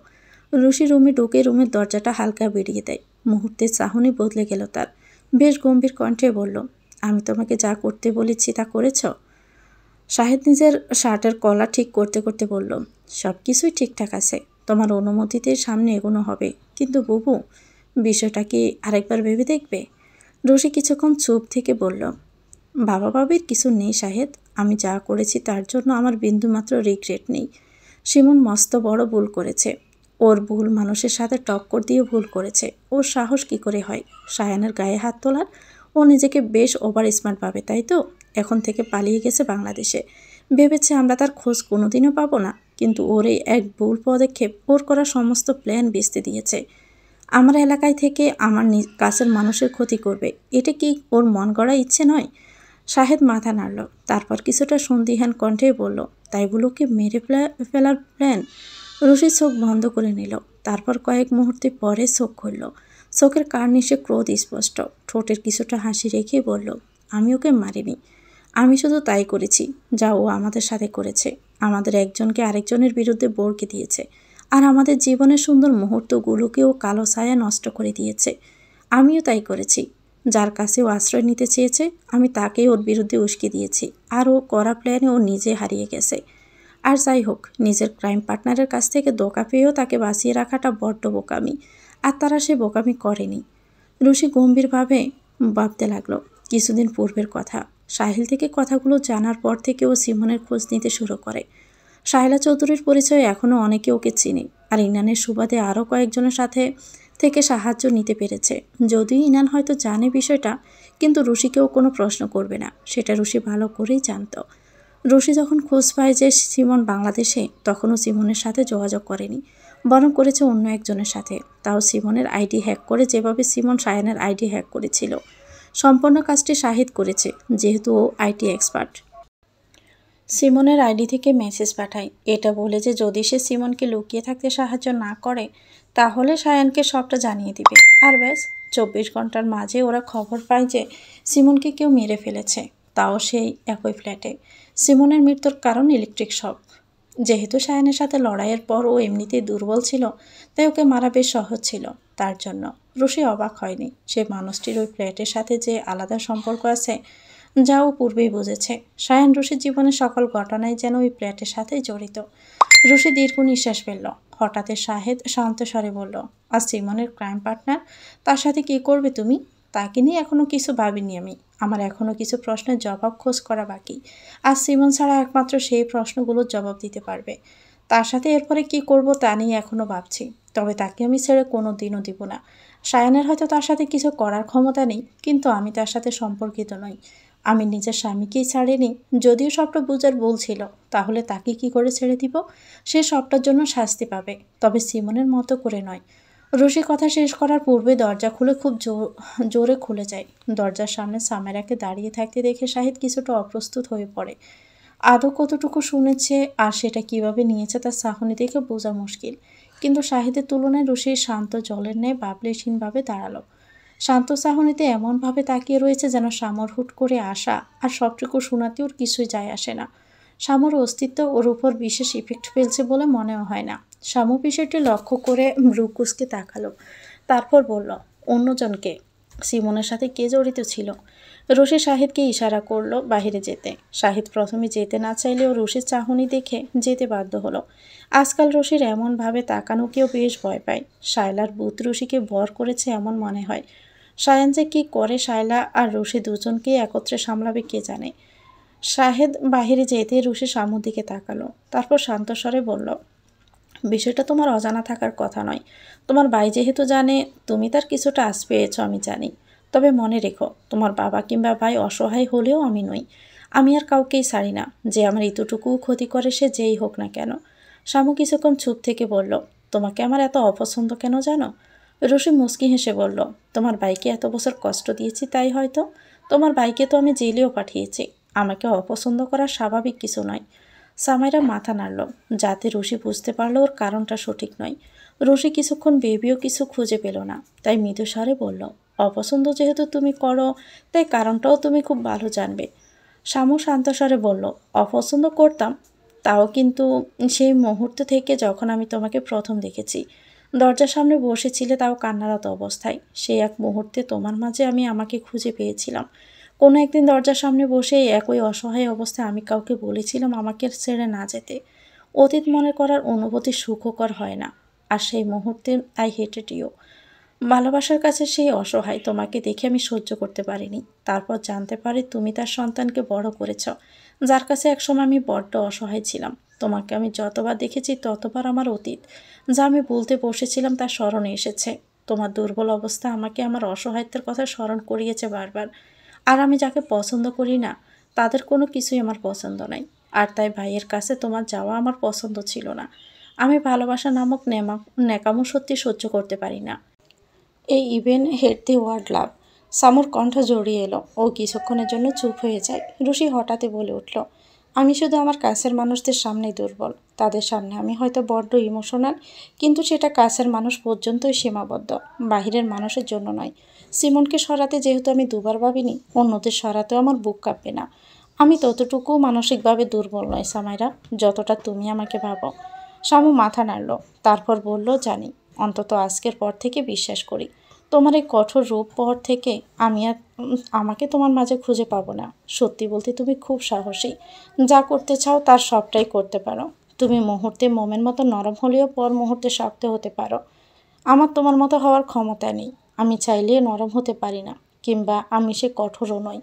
রুষি রুমে ঢুকে রুমের দরজাটা হালকা বেরিয়ে দেয়। মুহূর্তে চাহনি বদলে গেল তার। বেশ গম্ভীর কণ্ঠে বলল, আমি তোমাকে যা করতে বলেছি তা করেছ? শাহেদ নিজের শার্টের কলা ঠিক করতে করতে বলল, সব কিছুই ঠিকঠাক আছে, তোমার অনুমতিতে সামনে এগোনো হবে। কিন্তু বুবু, বিষয়টা কি আরেকবার ভেবে দেখবে? রুষি কিছুক্ষণ চুপ থেকে বলল, বাবা বাবির কিছু নেই শাহেদ। আমি যা করেছি তার জন্য আমার বিন্দুমাত্র রিগ্রেট নেই। শিমুন মস্ত বড় ভুল করেছে। ওর ভুল মানুষের সাথে টক্কর দিয়ে ভুল করেছে। ওর সাহস কি করে হয় সায়ানের গায়ে হাত তোলার? ও নিজেকে বেশ ওভার স্মার্ট ভাবে, তাই তো? এখন থেকে পালিয়ে গেছে বাংলাদেশে। ভেবেছে আমরা তার খোঁজ কোনোদিনও পাবো না। কিন্তু ওর এই এক ভুল পদক্ষেপ ওর করা সমস্ত প্ল্যান ভেস্তে দিয়েছে। আমার এলাকায় থেকে আমার কাছের মানুষের ক্ষতি করবে, এটা কি ওর মন গড়া ইচ্ছে নয়? শাহেদ মাথা নাড়ল, তারপর কিছুটা সন্দিহান কণ্ঠে বলল, তাই বুলোকে মেরে ফেলার প্ল্যান? রুষি চোখ বন্ধ করে নিল। তারপর কয়েক মুহূর্তে পরে চোখ খুলল। চোখের কার্নিশে ক্রোধ স্পষ্ট। ঠোঁটের কিছুটা হাসি রেখে বলল, আমি ওকে মারিনি। আমি শুধু তাই করেছি যা ও আমাদের সাথে করেছে। আমাদের একজনকে আরেকজনের বিরুদ্ধে বরকে দিয়েছে, আর আমাদের জীবনের সুন্দর মুহূর্তগুলোকেও কালো ছায়া নষ্ট করে দিয়েছে। আমিও তাই করেছি। যার কাছে ও আশ্রয় নিতে চেয়েছে আমি তাকেই ওর বিরুদ্ধে উস্কে দিয়েছি, আর ও করা প্ল্যানে ও নিজে হারিয়ে গেছে। আর যাই হোক, নিজের ক্রাইম পার্টনারের কাছ থেকে ধোঁকা পেয়েও তাকে বাঁচিয়ে রাখাটা বড্ড বোকামি, আর তারা সে বোকামি করেনি। রুশি গম্ভীরভাবে ভাবতে লাগলো কিছুদিন পূর্বের কথা। সাহিল থেকে কথাগুলো জানার পর থেকে ও সিমনের খোঁজ নিতে শুরু করে। শায়লা চৌধুরীর পরিচয়ে এখনও অনেকে ওকে চিনে, আর ইনানের সুবাদে আরও কয়েকজনের সাথে থেকে সাহায্য নিতে পেরেছে। যদিও ইনান হয়তো জানে বিষয়টা, কিন্তু রুশিকেও কোনো প্রশ্ন করবে না, সেটা রুশি ভালো করেই জানত। রুশি যখন খোঁজ পায় যে সিমন বাংলাদেশে, তখনও সিমনের সাথে যোগাযোগ করেনি, বরং করেছে অন্য একজনের সাথে, তাও সিমনের আইডি হ্যাক করে, যেভাবে সিমন শায়ানের আইডি হ্যাক করেছিল। সম্পূর্ণ কাজটি শাহিদ করেছে, যেহেতু ও আইটি এক্সপার্ট। সিমনের আইডি থেকে মেসেজ পাঠায়, এটা বলে যে যদি সে সিমনকে লুকিয়ে থাকতে সাহায্য না করে তাহলে শায়ানকে সবটা জানিয়ে দিবে। আর ব্যাস, 24 ঘন্টার মাঝে ওরা খবর পায় যে সিমনকে কেউ মেরে ফেলেছে, তাও সেই একই ফ্ল্যাটে। সিমনের মৃত্যুর কারণ ইলেকট্রিক শক। যেহেতু শায়ানের সাথে লড়াইয়ের পর ও এমনিতেই দুর্বল ছিল, তাই ওকে মারা বেশ সহজ ছিল তার জন্য। রুশি অবাক হয়নি, সে মানুষটির ওই ফ্ল্যাটের সাথে যে আলাদা সম্পর্ক আছে যা ও পূর্বেই বুঝেছে। শায়ান রুশির জীবনের সকল ঘটনাই যেন ওই ফ্ল্যাটের সাথেই জড়িত। রুশি দীর্ঘ নিঃশ্বাস ফেলল। হঠাৎ শাহেদ শান্ত স্বরে বলল, আর সিমনের ক্রাইম পার্টনার, তার সাথে কি করবে তুমি? তাকে নিয়ে এখনও কিছু ভাবিনি আমি। আমার এখনও কিছু প্রশ্নের জবাব খোঁজ করা বাকি, আর সিমন ছাড়া একমাত্র সেই প্রশ্নগুলোর জবাব দিতে পারবে। তার সাথে এরপরে কি করব তা নিয়ে এখনও ভাবছি, তবে তাকে আমি ছেড়ে কোনো দিনও দিব না। শায়ানের হয়তো তার সাথে কিছু করার ক্ষমতা নেই, কিন্তু আমি তার সাথে সম্পর্কিত নই। আমি নিজের স্বামীকেই ছাড়িনি। যদিও সবটা বুঝার ভুল ছিল, তাহলে তাকে কি করে ছেড়ে দিব? সে সবটার জন্য শাস্তি পাবে, তবে সিমনের মতো করে নয়। রুশি কথা শেষ করার পূর্বে দরজা খুলে খুব জোরে খুলে যায়। দরজার সামনে সামেরাকে দাঁড়িয়ে থাকতে দেখে শাহিদ কিছুটা অপ্রস্তুত হয়ে পড়ে। আদৌ কতটুকু শুনেছে আর সেটা কিভাবে নিয়েছে তার চাহনি দেখে বোঝা মুশকিল, কিন্তু শাহিদের তুলনায় রুশির শান্ত জলের ন্যায় ভাবলেশহীনভাবে দাঁড়ালো। শান্ত চাহনিতে এমনভাবে তাকিয়ে রয়েছে যেন শামর হুট করে আসা আর সবটুকু শোনাতে ওর কিছুই যায় আসে না। শামুর অস্তিত্ব ওর উপর বিশেষ ইফেক্ট ফেলছে বলে মনেও হয় না। শামু বিষয়টি লক্ষ্য করে ভ্রু কুঁচকে তাকালো, তারপর বলল, অন্যজনকে? সিমনের সাথে কে জড়িত ছিল? রশি শাহিদকে ইশারা করলো বাহিরে যেতে। শাহিদ প্রথমে যেতে না চাইলেও রশির চাহনি দেখে যেতে বাধ্য হলো। আজকাল রশির এমনভাবে তাকানোকেও বেশ ভয় পায়। শায়লার বুথ রশিকে ভর করেছে এমন মনে হয়। শায়ান যে কী করে শায়লা আর রশি দুজনকেই একত্রে সামলাবে কে জানে। শাহেদ বাহিরে যেতে রুশি শামুর দিকে তাকালো, তারপর শান্ত স্বরে বলল, বিষয়টা তোমার অজানা থাকার কথা নয়। তোমার ভাই যেহেতু জানে, তুমি তার কিছুটা আঁচ পেয়েছ আমি জানি। তবে মনে রেখো, তোমার বাবা কিংবা ভাই অসহায় হলেও আমি নই। আমি আর কাউকেই ছাড়ি না, যে আমার এতটুকুও ক্ষতি করে সে যেই হোক না কেন। শামু কিছুক্ষণ চুপ থেকে বলল, তোমাকে আমার এত অপছন্দ কেন জানো? রুশি মুচকি হেসে বলল, তোমার ভাইকে এত বছর কষ্ট দিয়েছি তাই হয়তো। তোমার ভাইকে তো আমি জেলেও পাঠিয়েছি। আমাকে অপছন্দ করা স্বাভাবিক কিছু নয়। সামাইরা মাথা নাড়ল, যাতে রুশি বুঝতে পারল ওর কারণটা সঠিক নয়। রুশি কিছুক্ষণ ভেবেও কিছু খুঁজে পেল না, তাই মৃদু স্বরে বলল, অপছন্দ যেহেতু তুমি করো, তাই কারণটাও তুমি খুব ভালো জানবে। শামু শান্ত স্বরে বলল, অপছন্দ করতাম, তাও কিন্তু সেই মুহূর্ত থেকে যখন আমি তোমাকে প্রথম দেখেছি। দরজার সামনে বসেছিলে, তাও কান্নারত অবস্থায়। সেই এক মুহূর্তে তোমার মাঝে আমি আমাকে খুঁজে পেয়েছিলাম। কোনো একদিন দরজার সামনে বসে একই অসহায় অবস্থায় আমি কাউকে বলেছিলাম আমাকে ছেড়ে না যেতে। অতীত মনে করার অনুভূতি সুখকর হয় না, আর সেই মুহূর্তে আই হেটেড ইউ। ভালোবাসার কাছে সেই অসহায় তোমাকে দেখে আমি সহ্য করতে পারিনি। তারপর জানতে পারি তুমি তার সন্তানকে বড় করেছ, যার কাছে একসময় আমি বড্ড অসহায় ছিলাম। তোমাকে আমি যতবার দেখেছি ততবার আমার অতীত, যা আমি বলতে বসেছিলাম, তার স্মরণে এসেছে। তোমার দুর্বল অবস্থা আমাকে আমার অসহায়ত্বের কথা স্মরণ করিয়েছে বারবার। আর আমি যাকে পছন্দ করি না, তাদের কোনো কিছুই আমার পছন্দ নাই। আর তাই ভাইয়ের কাছে তোমার যাওয়া আমার পছন্দ ছিল না। আমি ভালোবাসা নামক ন্যাকামো সত্যি সহ্য করতে পারি না। এই even head the word love. সামুর কণ্ঠ জড়িয়ে এলো। ও কিছুক্ষণের জন্য চুপ হয়ে যায়। রুশি হঠাৎই বলে উঠল, আমি শুধু আমার কাছের মানুষদের সামনেই দুর্বল। তাদের সামনে আমি হয়তো বড্ড ইমোশনাল, কিন্তু সেটা কাছের মানুষ পর্যন্তই সীমাবদ্ধ, বাহিরের মানুষের জন্য নয়। সিমনকে সরাতে যেহেতু আমি দুবার ভাবিনি, অন্যদের সরাতেও আমার বুক কাঁপবে না। আমি ততটুকু মানসিকভাবে দুর্বল নয় সামাইরা, যতটা তুমি আমাকে ভাবো। শামু মাথা নাড়ল, তারপর বলল, জানি, অন্তত আজকের পর থেকে বিশ্বাস করি। তোমার এই কঠোর রূপ পর থেকে আমি আর আমাকে তোমার মাঝে খুঁজে পাবো না। সত্যি বলতে তুমি খুব সাহসী, যা করতে চাও তার সবটাই করতে পারো। তুমি মুহূর্তে মোমের মতো নরম হলেও পর মুহূর্তে শক্ত হতে পারো। আমার তোমার মতো হওয়ার ক্ষমতা নেই। আমি চাইলে নরম হতে পারি না, কিংবা আমি সে কঠোরও নই।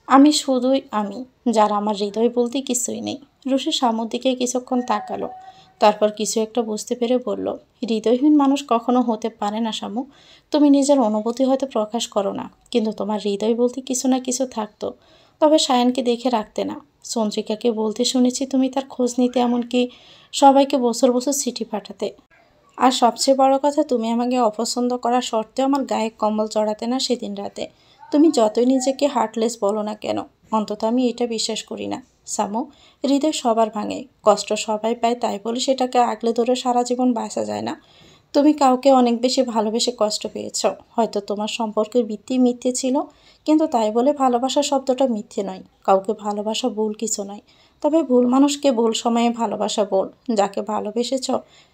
আমি শুধুই আমি, যার আমার হৃদয় বলতে কিছুই নেই। রুশি শামুর দিকে কিছুক্ষণ তাকালো, তারপর কিছু একটা বুঝতে পেরে বলল, হৃদয়হীন মানুষ কখনো হতে পারে না শামু। তুমি নিজের অনুভূতি হয়তো প্রকাশ করো না, কিন্তু তোমার হৃদয় বলতে কিছু না কিছু থাকতো। তবে সায়ানকে দেখে রাখতে না। চন্দ্রিকাকে বলতে শুনেছি তুমি তার খোঁজ নিতে, এমনকি সবাইকে বছর বছর চিঠি পাঠাতে। আর সবচেয়ে বড় কথা, তুমি আমাকে অপছন্দ করা সত্ত্বেও আমার গায়ে কম্বল চড়াতে না সেদিন রাতে। তুমি যতই নিজেকে হার্টলেস বলো না কেন, অন্তত আমি এটা বিশ্বাস করি না। সামু, হৃদয় সবার ভাঙে, কষ্ট সবাই পায়, তাই বলে সেটাকে আগলে ধরে সারা জীবন বাঁচা যায় না। তুমি কাউকে অনেক বেশি ভালোবেসে কষ্ট পেয়েছ। হয়তো তোমার সম্পর্কের ভিত্তি মিথ্যে ছিল, কিন্তু তাই বলে ভালোবাসা শব্দটা মিথ্যে নয়। কাউকে ভালোবাসা ভুল কিছু নয়। তবে ভুল মানুষকে ভুল সময়ে ভালোবাসা ভুল। যাকে ভালোবেসেছ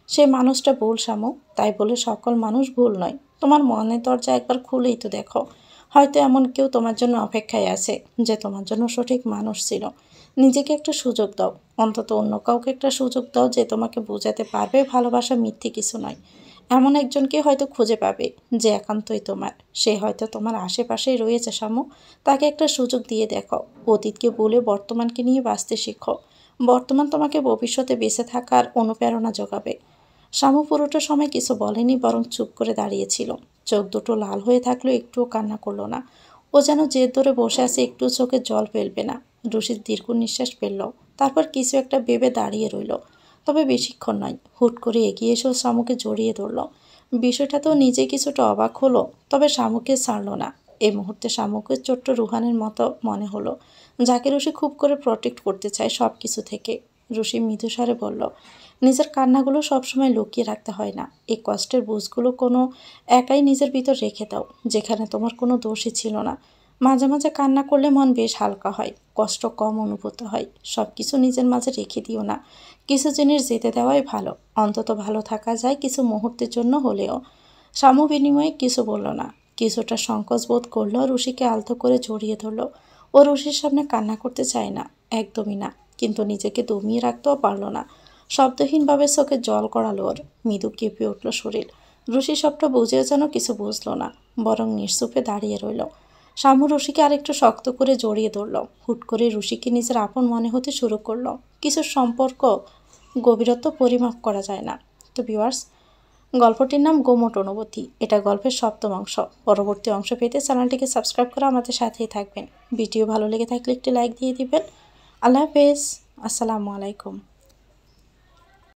সেই মানুষটা ভুল শামু। তাই বলে সকল মানুষ ভুল নয়। তোমার মনের দরজা একবার খুলেই তো দেখো। হয়তো এমন কেউ তোমার জন্য অপেক্ষায় আছে, যে তোমার জন্য সঠিক মানুষ ছিল। নিজেকে একটা সুযোগ দাও, অন্তত অন্য কাউকে একটা সুযোগ দাও, যে তোমাকে বোঝাতে পারবে ভালোবাসা মিথ্যে কিছু নয়। এমন একজনকে হয়তো খুঁজে পাবে যে একান্তই তোমার। সে হয়তো তোমার আশেপাশেই রয়েছে শামু। তাকে একটা সুযোগ দিয়ে দেখো। অতীতকে বলে বর্তমানকে নিয়ে বাঁচতে শিখো। বর্তমান তোমাকে ভবিষ্যতে বেঁচে থাকার অনুপ্রেরণা যোগাবে। শামু পুরোটা সময় কিছু বলেনি, বরং চুপ করে দাঁড়িয়েছিল। চোখ দুটো লাল হয়ে থাকলেও একটুও কান্না করলো না। ও যেন জেদ ধরে বসে আছে, একটু চোখে জল ফেলবে না। রুশিদ দীর্ঘ নিঃশ্বাস ফেলল, তারপর কিছু একটা ভেবে দাঁড়িয়ে রইল। তবে বেশিক্ষণ নয়, হুট করে এগিয়ে এসেও শামুকে জড়িয়ে ধরল। বিষয়টাতেও নিজে কিছুটা অবাক হলো, তবে শামুকে ছাড়ল না। এই মুহূর্তে শামুকে ছোট্ট রুহানের মতো মনে হলো, যাকে রুশি খুব করে প্রটেক্ট করতে চায় সব কিছু থেকে। রুশি মৃদুস্বরে বলল, নিজের কান্নাগুলো সবসময় লুকিয়ে রাখতে হয় না। এই কষ্টের বুঝগুলো কোনো একাই নিজের ভিতর রেখে দাও, যেখানে তোমার কোনো দোষই ছিল না। মাঝে মাঝে কান্না করলে মন বেশ হালকা হয়, কষ্ট কম অনুভূত হয়। সব কিছু নিজের মাঝে রেখে দিও না। কিছু জিনিস যেতে দেওয়াই ভালো। অন্তত ভালো থাকা যায় কিছু মুহূর্তের জন্য হলেও। সাম্য বিনিময়ে কিছু বলল না। কিছুটা সংকোচ বোধ করলো, রুশিকে আলতো করে জড়িয়ে ধরল। ও রুশির সামনে কান্না করতে চায় না, একদমই না, কিন্তু নিজেকে দমিয়ে রাখতেও পারল না। শব্দহীনভাবে চোখে জল গড়ালো ওর। মৃদু কেঁপে উঠল শরীর। রুশি সবটা বুঝেও যেন কিছু বুঝলো না, বরং নিঃসুপে দাঁড়িয়ে রইল। শামু রুশিকে আরেকটু শক্ত করে জড়িয়ে ধরল। হুট করে রুশিকে নিজের আপন মনে হতে শুরু করলো। কিছু সম্পর্ক গভীরত্ব পরিমাপ করা যায় না। তো ভিউয়ার্স, গল্পটির নাম গোমট অনুভূতি। এটা গল্পের সপ্তম অংশ। পরবর্তী অংশ পেতে চ্যানেলটিকে সাবস্ক্রাইব করে আমাদের সাথেই থাকবেন। ভিডিও ভালো লেগে থাকলে একটি লাইক দিয়ে দিবেন। আল্লাহ হাফেজ। আসসালামু আলাইকুম।